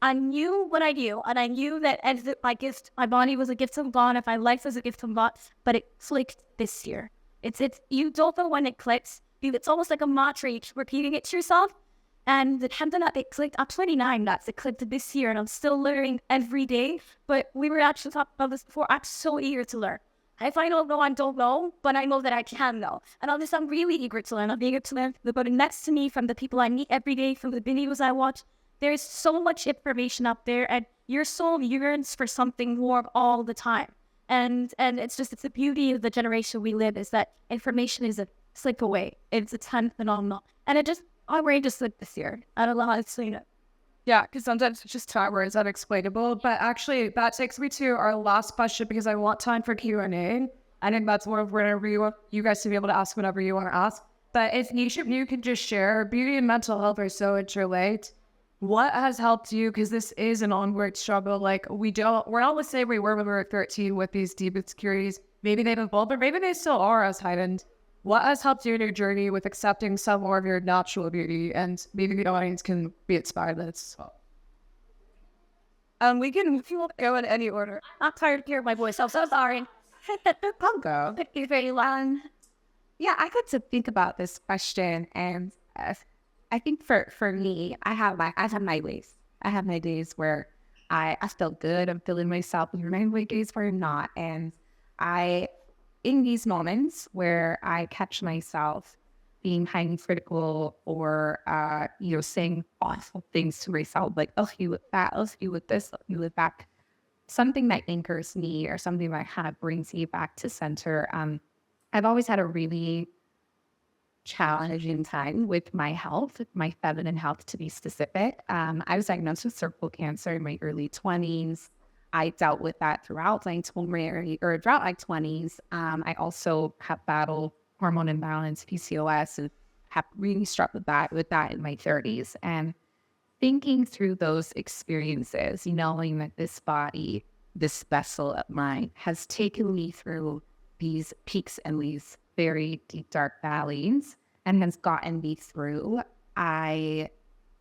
I knew what I knew, and I knew that as my body was a gift from God, and my life was a gift from God, but it clicked this year. It's you don't know when it clicks. It's almost like a mantra, you keep repeating it to yourself, and the alhamdulillah, it clicked. I'm 29, it clicked this year, and I'm still learning every day, but we were actually talking about this before. I'm so eager to learn. If I don't know, I don't know, but I know that I can know. And I'm really eager to learn. I'm eager to learn from the person next to me, from the people I meet every day, from the videos I watch. There's so much information up there, and your soul yearns for something more all the time. And it's the beauty of the generation we live is that information is a slip away. It's a time phenomenal. And I'm ready to slip this year. I don't know how to explain it. Yeah, because sometimes it's just time where it's unexplainable. But actually, that takes me to our last question because I want time for Q&A. I think that's more of whenever you want you guys to be able to ask whatever you want to ask. But if each of you could just share, beauty and mental health are so interlinked. What has helped you? Because this is an onward struggle. Like we're not the same we were when we were 13 with these deep insecurities. Maybe they've evolved, or maybe they still are as heightened. What has helped you in your journey with accepting some more of your natural beauty, and maybe the audience can be inspired by this as well? We can go in any order. I'm tired of hearing my voice. I'm so sorry. I'll go. Thank you very long. Yeah, I got to think about this question, and I think for me, I have my days. I have my days where I feel good. I'm feeling myself. And my days where I'm not. And in these moments where I catch myself being highly critical or, saying awful things to myself, like, oh, you look fat, oh, you look this, oh, you look that, something that anchors me or something that kind of brings me back to center. I've always had a really challenging time with my health, my feminine health to be specific. I was diagnosed with cervical cancer in my early 20s. I dealt with that throughout my 20s. I also have battled hormone imbalance, PCOS, and have really struggled with that in my 30s. And thinking through those experiences, knowing that this body, this vessel of mine, has taken me through these peaks and these very deep, dark valleys and has gotten me through, I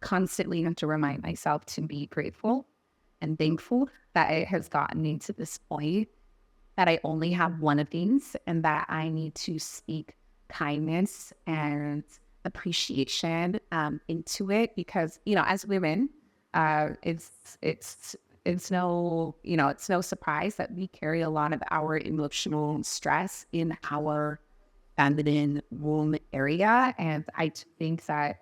constantly have to remind myself to be grateful and thankful that it has gotten me to this point, that I only have one of these, and that I need to speak kindness and appreciation into it, because, as women, it's no surprise that we carry a lot of our emotional stress in our feminine womb area. And I think that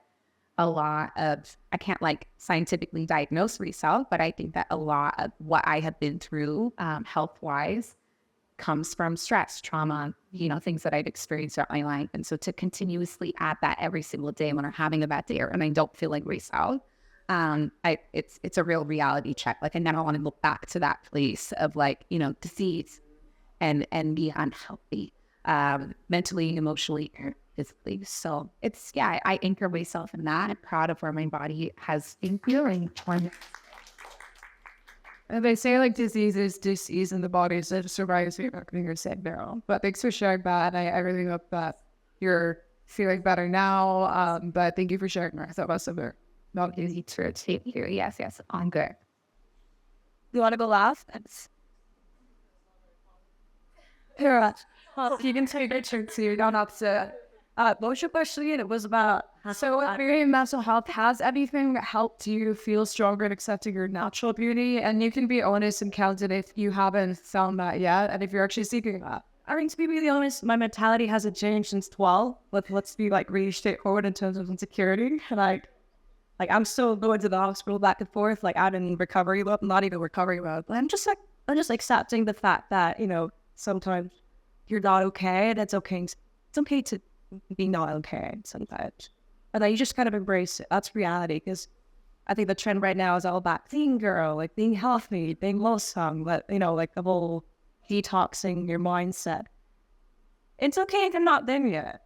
a lot of, I can't like scientifically diagnose myself, but I think that a lot of what I have been through health-wise comes from stress, trauma, things that I've experienced throughout my life. And so to continuously add that every single day when I'm having a bad day and I don't feel like myself, it's a real reality check. Like I never want to go back to that place of like, disease and be unhealthy, mentally, emotionally, or physically. So it's, I anchor myself in that. I'm proud of where my body has been feeling. And they say like disease is disease in the body, so it survives everything you're saying now. But thanks for sharing that. I really hope that you're feeling better now. But thank you for sharing that. That was super not easy to take here. Yes, I'm good. You want to go last? Here, you can take a turn too. You don't have to. What was your question? It was about... So with beauty and mental health, has anything helped you feel stronger in accepting your natural beauty? And you can be honest and candid if you haven't found that yet, and if you're actually seeking that. I mean, to be really honest, my mentality hasn't changed since 12. Let's be like really straightforward in terms of insecurity. Like I'm still going to the hospital back and forth, like out in recovery mode, not even recovery mode. But I'm just accepting the fact that, sometimes you're not okay, and it's okay to be not okay sometimes. And then you just kind of embrace it. That's reality, because I think the trend right now is all about being girl, like being healthy, being wholesome, but like the whole detoxing your mindset. It's okay if you're not there yet.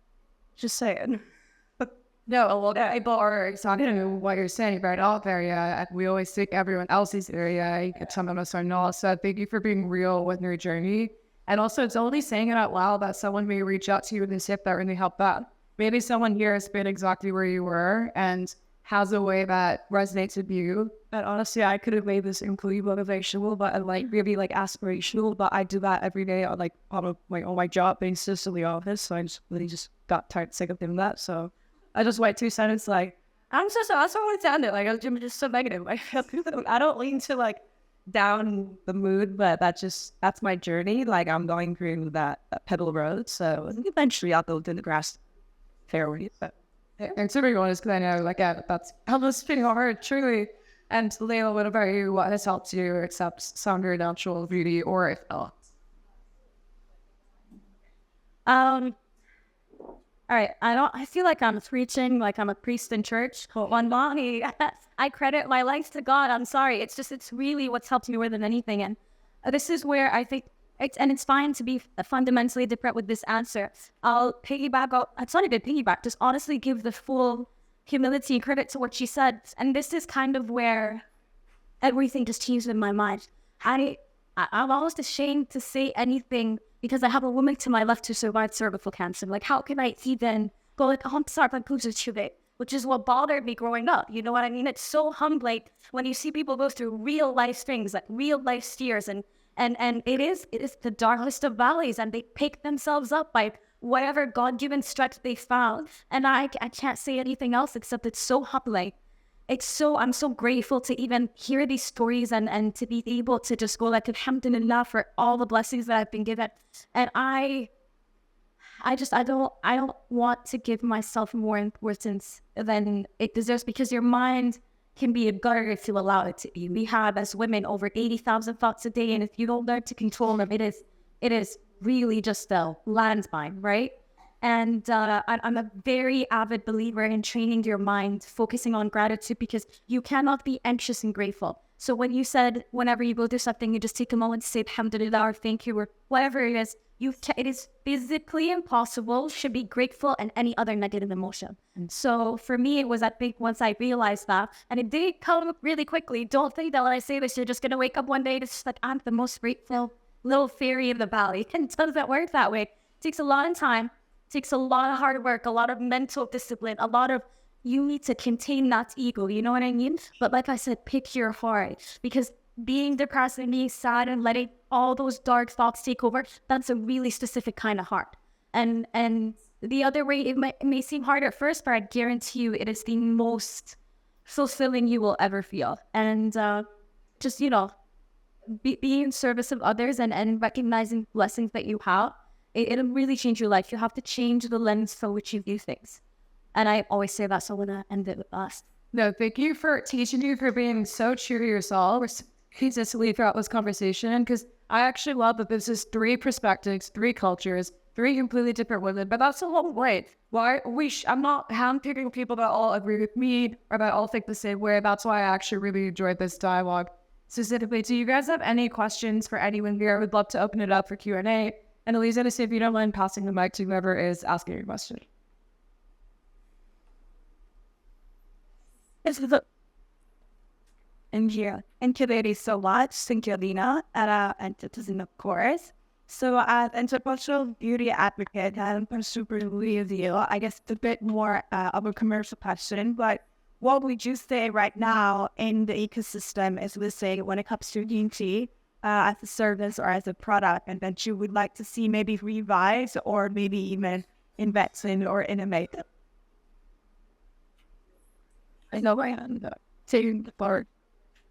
Just saying. No, a lot of people are excited to what you're saying right off area. We always think everyone else's area. Some of us are not. So thank you for being real with your journey. And also, it's only saying it out loud that someone may reach out to you with a tip that really helped out. Maybe someone here has been exactly where you were and has a way that resonates with you. And honestly, I could have made this employee motivational, but like really like aspirational. But I do that every day on my job basis in the office. So I just really got tired, sick of doing that. So I just write 2 sentences like, I just want to sound it. Like I'm just so negative. I don't lean to like down the mood, but that's my journey. Like I'm going through that pedal road. So eventually I'll go to the grass fairway. But and to be honest, because I know that's almost pretty hard, truly. And Layla, what about you? What has helped you accept some of your natural beauty, or if not? All right, I feel like I'm preaching like I'm a priest in church. One body. I credit my life to God. I'm sorry. It's really what's helped me more than anything. And this is where I think it's fine to be fundamentally different with this answer. I'll piggyback. It's not even piggyback. Just honestly give the full humility and credit to what she said. And this is kind of where everything just changed in my mind. I'm almost ashamed to say anything because I have a woman to my left who survived cervical cancer. Like, how can I even go like, oh, I'm sorry, I'm positive, which is what bothered me growing up. You know what I mean? It's so humbling when you see people go through real life things, like real life steers, and it is the darkest of valleys, and they pick themselves up by whatever God-given strength they found. And I can't say anything else except it's so humbling. I'm so grateful to even hear these stories and to be able to just go like alhamdulillah for all the blessings that I've been given. And I don't want to give myself more importance than it deserves, because your mind can be a gutter if you allow it to be. We have as women over 80,000 thoughts a day, and if you don't learn to control them, it is really just a landmine, right? And I'm a very avid believer in training your mind, focusing on gratitude, because you cannot be anxious and grateful. So when you said whenever you go through something, you just take a moment to say alhamdulillah or thank you or whatever it is, it is physically impossible to be grateful and any other negative emotion. So for me, it was that big once I realized that, and it did come up really quickly. Don't think that when I say this, you're just going to wake up one day and it's just like, I'm the most grateful little fairy in the valley. And it doesn't work that way. It takes a lot of time. Takes a lot of hard work, a lot of mental discipline, you need to contain that ego, you know what I mean? But like I said, pick your heart, because being depressed and being sad and letting all those dark thoughts take over, that's a really specific kind of heart. And the other way, it may seem hard at first, but I guarantee you it is the most fulfilling you will ever feel. And be in service of others and recognizing blessings that you have. it'll really change your life. You have to change the lens for which you view things. And I always say that, so I'm going to end it with us. No, thank you for teaching you for being so true to yourself consistently throughout this conversation, because I actually love that this is 3 perspectives, 3 cultures, 3 completely different women, but that's the whole point. I'm not handpicking people that all agree with me or that all think the same way. That's why I actually really enjoyed this dialogue. Specifically, do you guys have any questions for anyone here? I would love to open it up for Q&A. And Elisa, if you don't mind passing the mic to whoever is asking your question. And here, thank you ladies so much. Thank you, Lena, and CTZN, of course. So as international beauty advocate, I'm super with you. I guess it's a bit more of a commercial question, but what would you say right now in the ecosystem, as we say, when it comes to beauty as a service or as a product, and that you would like to see maybe revise or maybe even invest in or innovate? I know I am taking the part.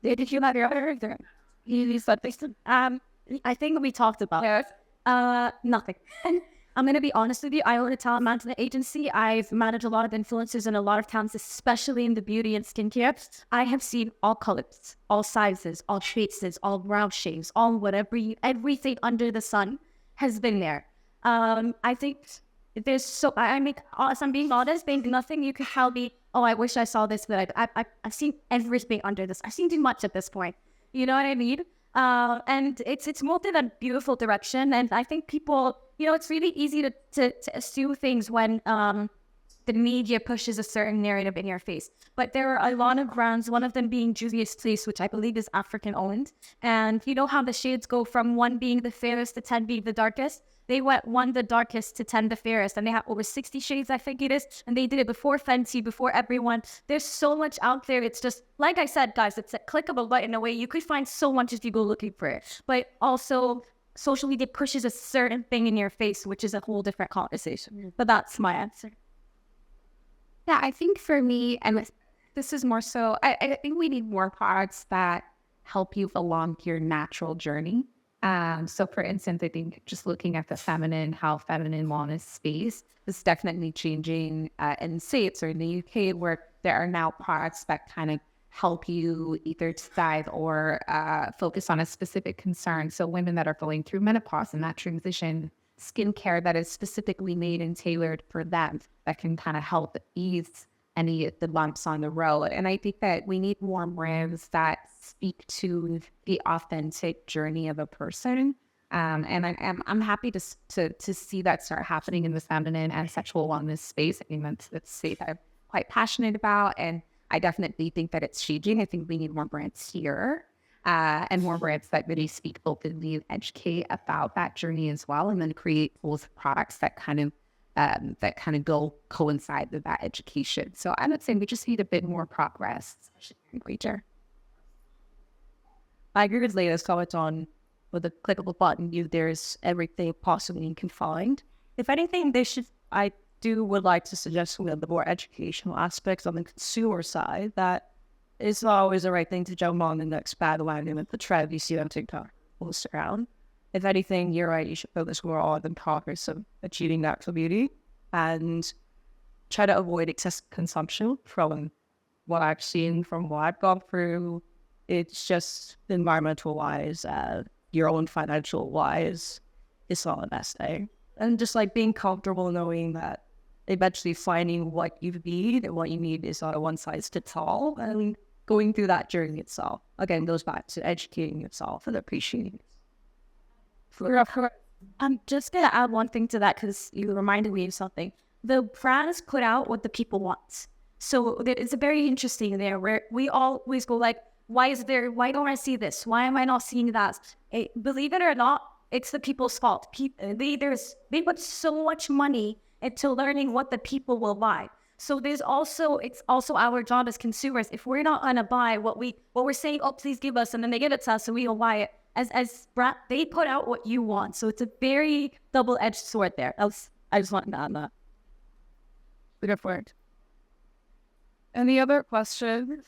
Did you have your other? You said this. I think we talked about nothing. I'm going to be honest with you. I own a talent management agency. I've managed a lot of influencers in a lot of towns, especially in the beauty and skincare. I have seen all colors, all sizes, all faces, all brow shapes, all whatever, everything under the sun has been there. I think there's I'm being honest, there's nothing you can tell me, oh, I wish I saw this, but I've seen everything under this. I've seen too much at this point. You know what I mean? And it's moved in a beautiful direction. And I think people, it's really easy to assume things when the media pushes a certain narrative in your face. But there are a lot of brands, one of them being Juvia's Place, which I believe is African owned. And you know how the shades go from 1 being the fairest to 10 being the darkest? They went 1 the darkest to 10 the fairest, and they have over 60 shades, I think it is, and they did it before Fenty, before everyone. There's so much out there. It's just, like I said, guys, it's a click of a button away. You could find so much if you go looking for it. But also, social media pushes a certain thing in your face, which is a whole different conversation. But that's my answer. Yeah, I think for me, and this is more so, I think we need more products that help you along your natural journey. So for instance, I think just looking at how feminine wellness space is definitely changing in the States or in the UK, where there are now products that kind of help you either decide or focus on a specific concern. So women that are going through menopause and that transition, skincare that is specifically made and tailored for them that can kind of help ease any of the lumps on the road. And I think that we need more brands that speak to the authentic journey of a person. And I'm happy to see that start happening in the feminine and sexual wellness space. I mean, that's a space that I'm quite passionate about. And I definitely think that it's changing. I think we need more brands here and more brands that really speak openly and educate about that journey as well. And then create tools and products that kind of go coincide with that education. So I would say we just need a bit more progress, especially in creature. I agree with Layla's comment on with a click of a button, there's everything possible you can find. If anything, I would like to suggest some of the more educational aspects on the consumer side that it's not always the right thing to jump on the next bandwagon with the trend you see on TikTok post around. If anything, you're right, you should focus more on the progress of achieving natural beauty and try to avoid excessive consumption from what I've seen, from what I've gone through. It's just environmental-wise, your own financial-wise, it's not the best thing. And just like being comfortable knowing that eventually finding what you need and what you need is not a one-size-fits-all, and going through that journey itself, again, goes back to educating yourself and appreciating it. I'm just going to add one thing to that because you reminded me of something. The brands put out what the people want. So it's a very interesting there where we always go like, why don't I see this? Why am I not seeing that? Believe it or not, it's the people's fault. They put so much money into learning what the people will buy. So it's also our job as consumers. If we're not gonna buy what we're saying, oh, please give us, and then they give it to us, so we will buy it. As brand, they put out what you want. So it's a very double-edged sword there. I just wanted to add that. Good point. Any other questions?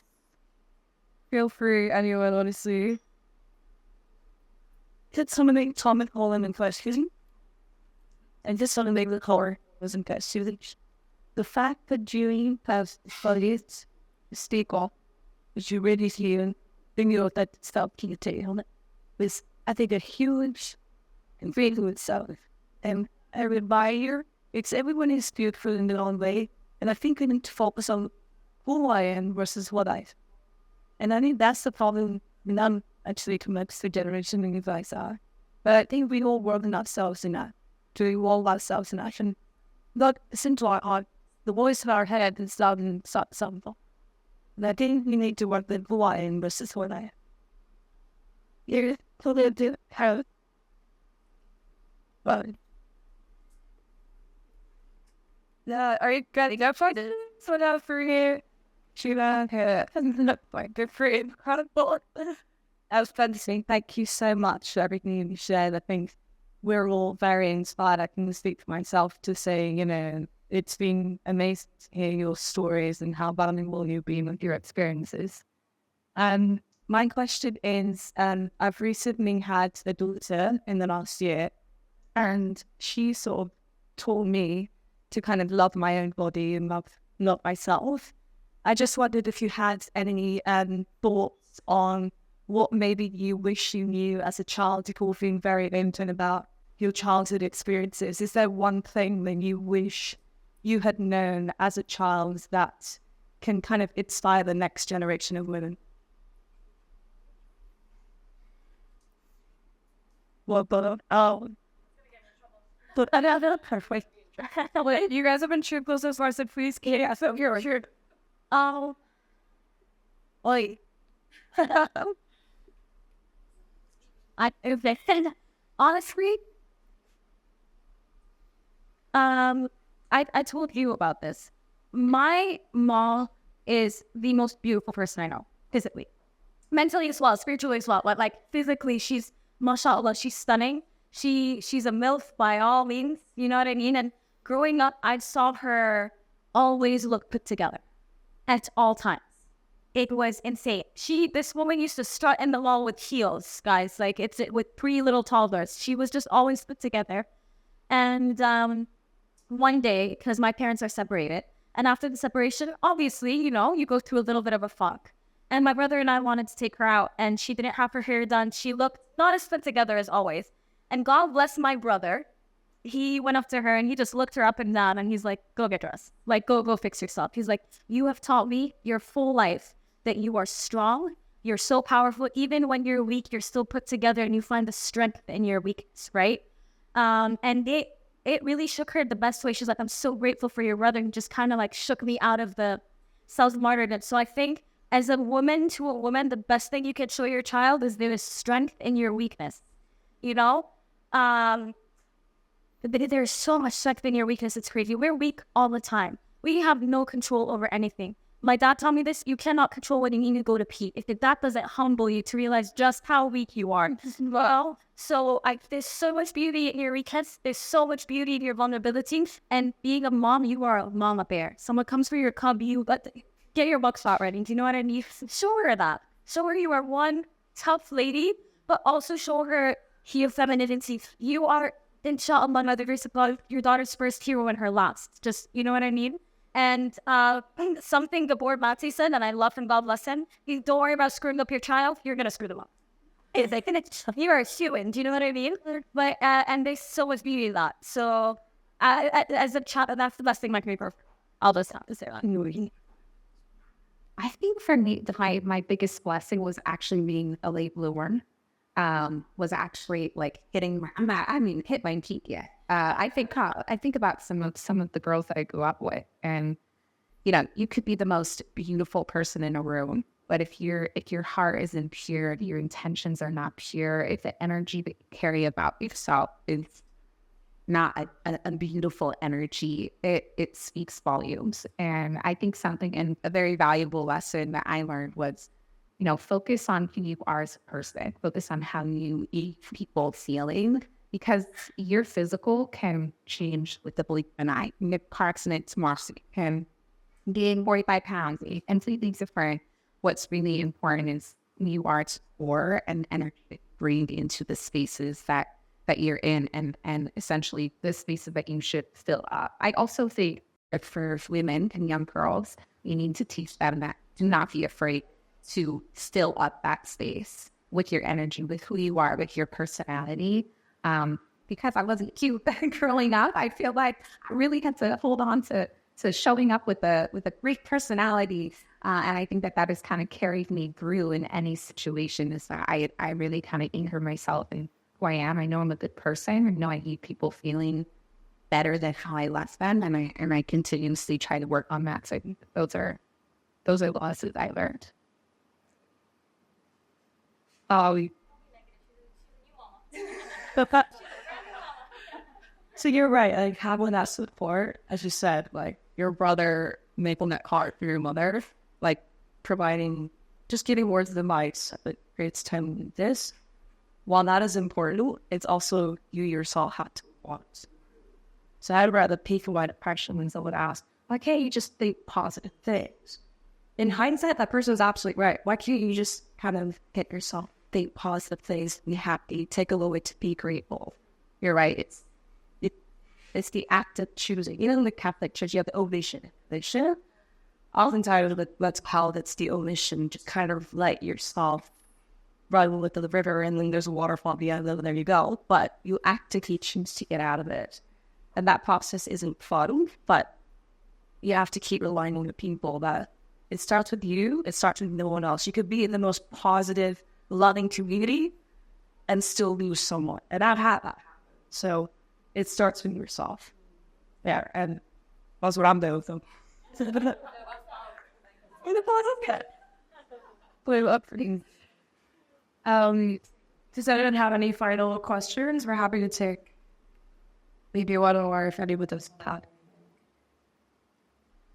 Feel free, anyone, honestly. Did somebody comment all in question? and just sort of make the color wasn't that soothing. The fact that you have studied stick off, which you really feel, bring you that stuff to the table, is, I think, a huge thing to itself. And I would buy here, it's everyone is beautiful in their own way. And I think we need to focus on who I am versus what I am. And I think that's the problem. None actually connects to generation and you guys are. But I think we all work on ourselves in that, to evolve ourselves in that. And not listen to our heart. The voice of our head is loud and something. And I think we need to work with who I am versus what I am. You're totally do how. But Are you getting up for this? What up for you? Sheila, good for incredible. I was fun to say thank you so much for everything you shared. I think we're all very inspired. I can speak for myself to say, you know, it's been amazing to hear your stories and how valuable you've been with your experiences. My question is, I've recently had a daughter in the last year, and she sort of taught me to kind of love my own body and love myself. I just wondered if you had any thoughts on what maybe you wish you knew as a child. You've all been very open about your childhood experiences. Is there one thing that you wish you had known as a child that can kind of inspire the next generation of women? Well, but another perfect. Wait, you guys have been true close as far as please. Yeah, so you're sure. Oi. Honestly, I told you about this. My mom is the most beautiful person I know, physically. Mentally as well, spiritually as well. But like physically, she's, mashallah, she's stunning. She's a MILF by all means, you know what I mean? And growing up, I saw her always look put together at all times. It was insane. This woman used to strut in the mall with heels, guys. Like it's with 3 little toddlers. She was just always put together. And one day, because my parents are separated, and after the separation, obviously, you know, you go through a little bit of a funk. And my brother and I wanted to take her out, and she didn't have her hair done. She looked not as put together as always. And God bless my brother. He went up to her and he just looked her up and down, and he's like, go get dressed. Like, go fix yourself. He's like, you have taught me your full life that you are strong. You're so powerful. Even when you're weak, you're still put together and you find the strength in your weakness, right? And it really shook her the best way. She's like, I'm so grateful for your brother. And just kind of like shook me out of the self-martyrdom. So I think as a woman to a woman, the best thing you can show your child is there is strength in your weakness. You know? There's so much strength in your weakness. It's crazy. We're weak all the time. We have no control over anything. My dad taught me this. You cannot control when you need to go to pee. If that doesn't humble you to realize just how weak you are. Well, so there's so much beauty in your weakness. There's so much beauty in your vulnerability. And being a mom, you are a mama bear. Someone comes for your cub, get your buck shot ready. Do you know what I mean? Show her that. Show her you are one tough lady, but also show her your femininity. You are, inshallah, by the grace of God, your daughter's first hero and her last. Just, you know what I mean? And something the board Matsi said, and I love him, God bless him, don't worry about screwing up your child, you're going to screw them up. It's like, you are a human, do you know what I mean? But, and there's so much beauty in that. So, as a child, that's the best thing my can be perfect. I'll just have to say that. I think for me, my biggest blessing was actually being a late bloomer. Was actually like hit my peak yet. I think about some of the girls that I grew up with, and you know, you could be the most beautiful person in a room, but if your heart isn't pure, if your intentions are not pure, if the energy that you carry about yourself is not a beautiful energy, it speaks volumes. And I think and a very valuable lesson that I learned was, you know, focus on who you are as a person. Focus on how you leave people feeling, because your physical can change with the blink of an eye. In a car accident tomorrow can gain 45 pounds, completely different. What's really important is who you are to pour and energy to bring into the spaces that that you're in and essentially the spaces that you should fill up. I also think that for women and young girls, you need to teach them that do not be afraid to fill up that space with your energy, with who you are, with your personality. Because I wasn't cute growing up, I feel like I really had to hold on to showing up with a great personality. And I think that has kind of carried me through in any situation, is that I really kind of anchor myself in who I am. I know I'm a good person. I know I need people feeling better than how I left them. And I continuously try to work on that. So I think that those are lessons I learned. So you're right, like having that support, as you said, like your brother making that card for your mother, like providing, just giving words of advice that creates time like this. While that is important, it's also you yourself have to want. So I'd rather peek away depression when someone asks, why can't you just think positive things? In hindsight, that person is absolutely right. Why can't you just kind of get yourself think positive things, be happy, take a little bit to be grateful? You're right. It's the act of choosing. You know, in the Catholic Church, you have the omission. Oftentimes, let's call it the omission. Just kind of let yourself run with the river, and then there's a waterfall beyond, and there you go. But you actively choose to get out of it. And that process isn't fun, but you have to keep relying on the people that it starts with you. It starts with no one else. You could be in the most positive, loving community and still lose someone. And I've had that. So it starts with yourself. Yeah, and that's what I'm doing with them. Does anyone have any final questions? We're happy to take maybe one or if any with us.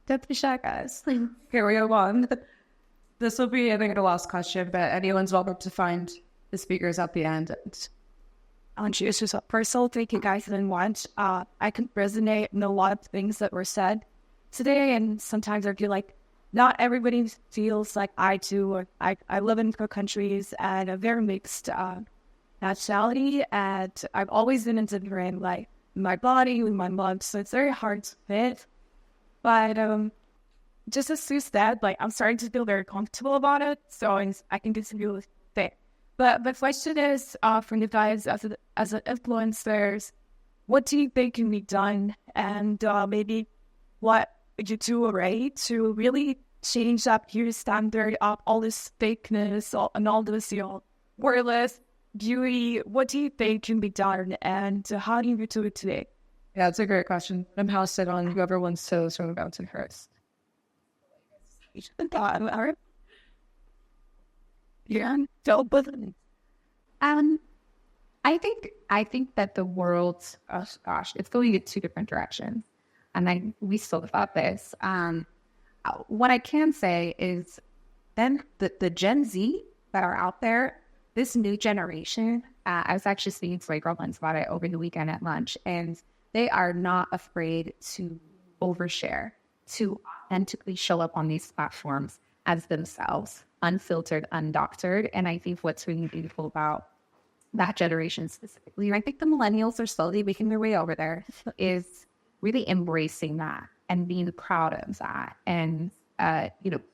Don't be shy, guys. Here we go on. This will be, I think, the last question, but anyone's welcome to find the speakers at the end. Just a personal thank you guys very much. I can resonate in a lot of things that were said today, and sometimes I feel like not everybody feels like I do. I live in 4 countries and a very mixed nationality, and I've always been into like my body with my mom, so it's very hard to fit. But just as Sue said, like I'm starting to feel very comfortable about it, so I can continue with it. But the question is, from you guys as influencers, what do you think can be done, and maybe what would you do already to really change up your standard of all this fakeness and all this, worthless beauty? What do you think can be done, and how do you do it today? Yeah, it's a great question. I'm housed it on whoever wants to swim about it first. Yeah, so but I think that the world, oh gosh, it's going in 2 different directions, and we spoke about this. What I can say is, then the Gen Z that are out there, this new generation. I was actually speaking to my girlfriends about it over the weekend at lunch, and they are not afraid to overshare, to authentically show up on these platforms as themselves, unfiltered, undoctored. And I think what's really beautiful about that generation specifically, and I think the millennials are slowly making their way over there, is really embracing that and being proud of that, and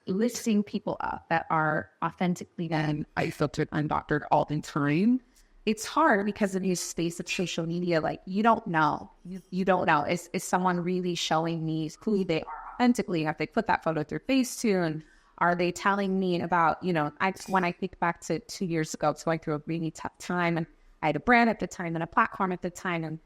lifting people up that are authentically and unfiltered, undoctored all the time. It's hard because of the space of social media. Like you don't know. You don't know. Is someone really showing me who they are authentically? Have they put that photo with their face to? And are they telling me about, when I think back to 2 years ago, so I went through a really tough time, and I had a brand at the time and a platform at the time. And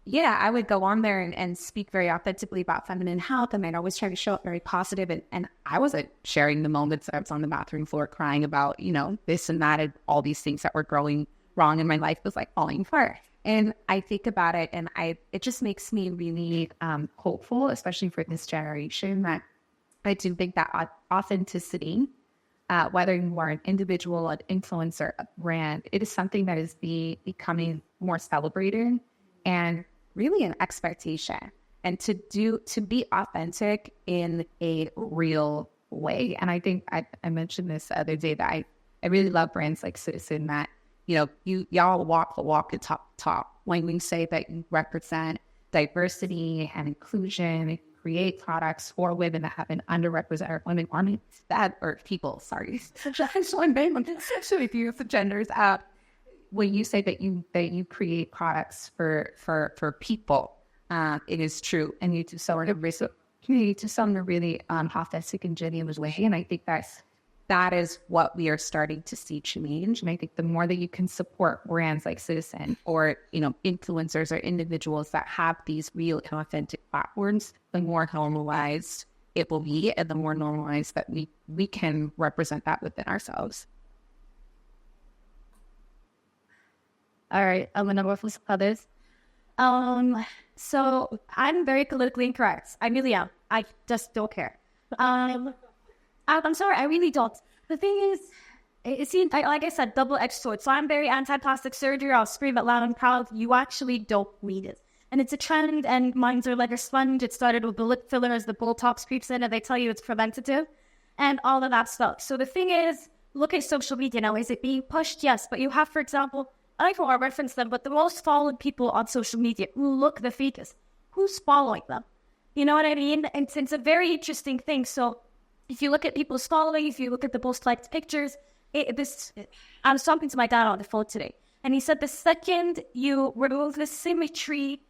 yeah, I would go on there and speak very authentically about feminine health, and I'd always try to show up very positive. And I wasn't sharing the moments that I was on the bathroom floor crying about, this and that, and all these things that were growing wrong in my life was like falling apart. And I think about it, and it just makes me really hopeful, especially for this generation, that I do think that authenticity, whether you are an individual, an influencer, a brand, it is something that is becoming more celebrated and really an expectation. And to be authentic in a real way. And I think I mentioned this the other day that I really love brands like CTZN that, y'all walk the walk and talk the talk. When we say that you represent diversity and inclusion, create products for women that have been underrepresented women or people, sorry. That's one name. Especially if you use the genders out. When you say that you create products for people, it is true, and you do so in a really authentic and genuine way. And I think that is what we are starting to see change. And I think the more that you can support brands like CTZN or influencers or individuals that have these real and authentic platforms, the more normalized it will be, and the more normalized that we can represent that within ourselves. All right, I'm gonna work with others. So I'm very politically incorrect. I really am. I just don't care. I'm sorry, I really don't. The thing is, it seems, like I said, double-edged sword. So I'm very anti-plastic surgery. I'll scream it loud and proud. You actually don't need it. And it's a trend, and minds are like a sponge. It started with the lip fillers, the Botox creeps in, and they tell you it's preventative, and all of that stuff. So the thing is, look at social media now. Is it being pushed? Yes. But you have, for example, I don't want to reference them, but the most followed people on social media who look the fakest. Who's following them? You know what I mean? And it's a very interesting thing. So if you look at people's following, if you look at the most liked pictures, I was talking to my dad on the phone today, and he said the second you remove the symmetry,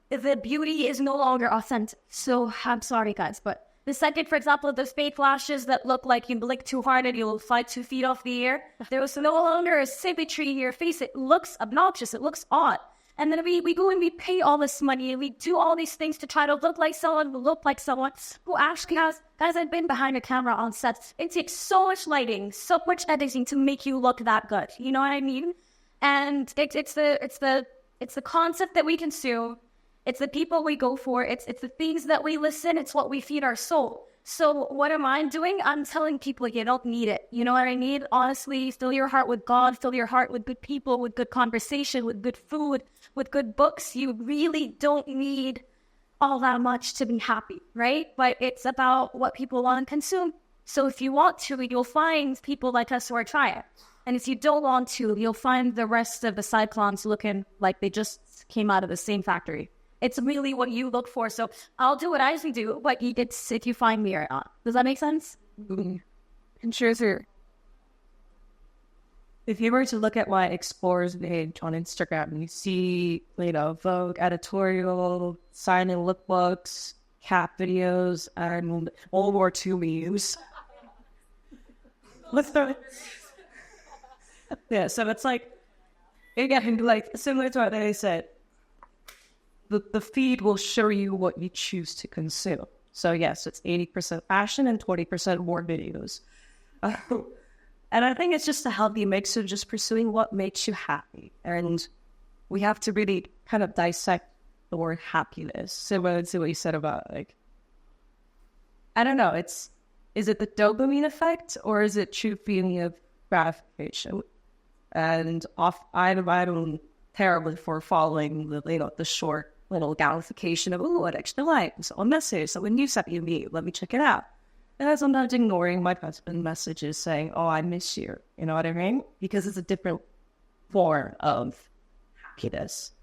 the beauty is no longer authentic. So I'm sorry, guys, but the second, for example, those fake lashes that look like you blink too hard and you'll fly 2 feet off the air, there was no longer a symmetry in your face. It looks obnoxious. It looks odd. And then we go and we pay all this money and we do all these things to try to look like someone who actually hasn't been behind a camera on set. It takes so much lighting, so much editing to make you look that good. You know what I mean? And it's the concept that we consume. It's the people we go for. It's the things that we listen. It's what we feed our soul. So what am I doing? I'm telling people you don't need it. You know what I mean? Honestly, fill your heart with God. Fill your heart with good people, with good conversation, with good food, with good books. You really don't need all that much to be happy, right? But it's about what people want to consume. So if you want to, you'll find people like us who are trying. And if you don't want to, you'll find the rest of the cyclones looking like they just came out of the same factory. It's really what you look for. So I'll do what I usually do, but it's if you find me or not. Does that make sense? And sure. If you were to look at my Explorers page on Instagram, and you see, Vogue editorial, signing lookbooks, cat videos, and World War II memes. Let's start. Yeah, so it's again, similar to what they said. The feed will show you what you choose to consume. So yes, it's 80% fashion and 20% more videos. And I think it's just a healthy mix of just pursuing what makes you happy. And we have to really kind of dissect the word happiness. Similar to what you said about I don't know, is it the dopamine effect or is it true feeling of gratification? And I'm terribly for following the short little gamification of, an extra like, so a message, so when you sent me, let me check it out. And I'm sometimes ignoring my husband messages saying, oh, I miss you. You know what I mean? Because it's a different form of happiness.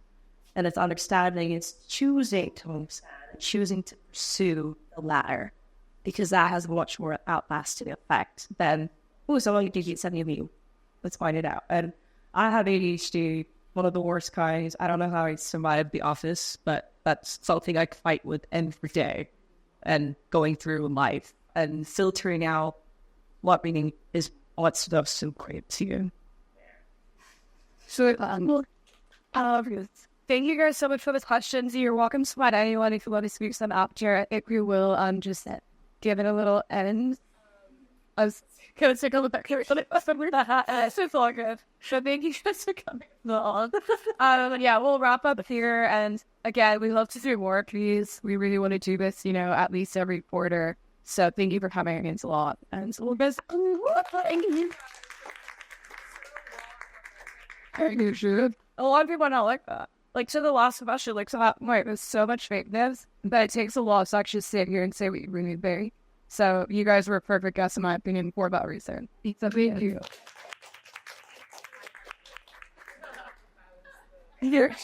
And it's understanding, it's choosing to understand, choosing to pursue the latter. Because that has a much more outlasting effect than, someone keeps sending me, let's find it out. And I have ADHD, one of the worst kinds. I don't know how I survived the office, but that's something I fight with every day and going through life and filtering out what meaning is what stuff's so great to you. So, thank you guys so much for the questions. You're welcome to find anyone if you want to speak some after. If you will, just give it a little end. I was going to take a look back here. It's all good. So thank you guys for coming on. We'll wrap up here. And again, we love to do more, please. We really want to do this, at least every quarter. So thank you for coming. It's a lot. And so we'll guys, thank you. A lot of people don't like that. To the last question, there's so much fakeness that it takes a lot to actually sit here and say what you really think. So you guys were a perfect guest, in my opinion, for that reason. So thank you. Here.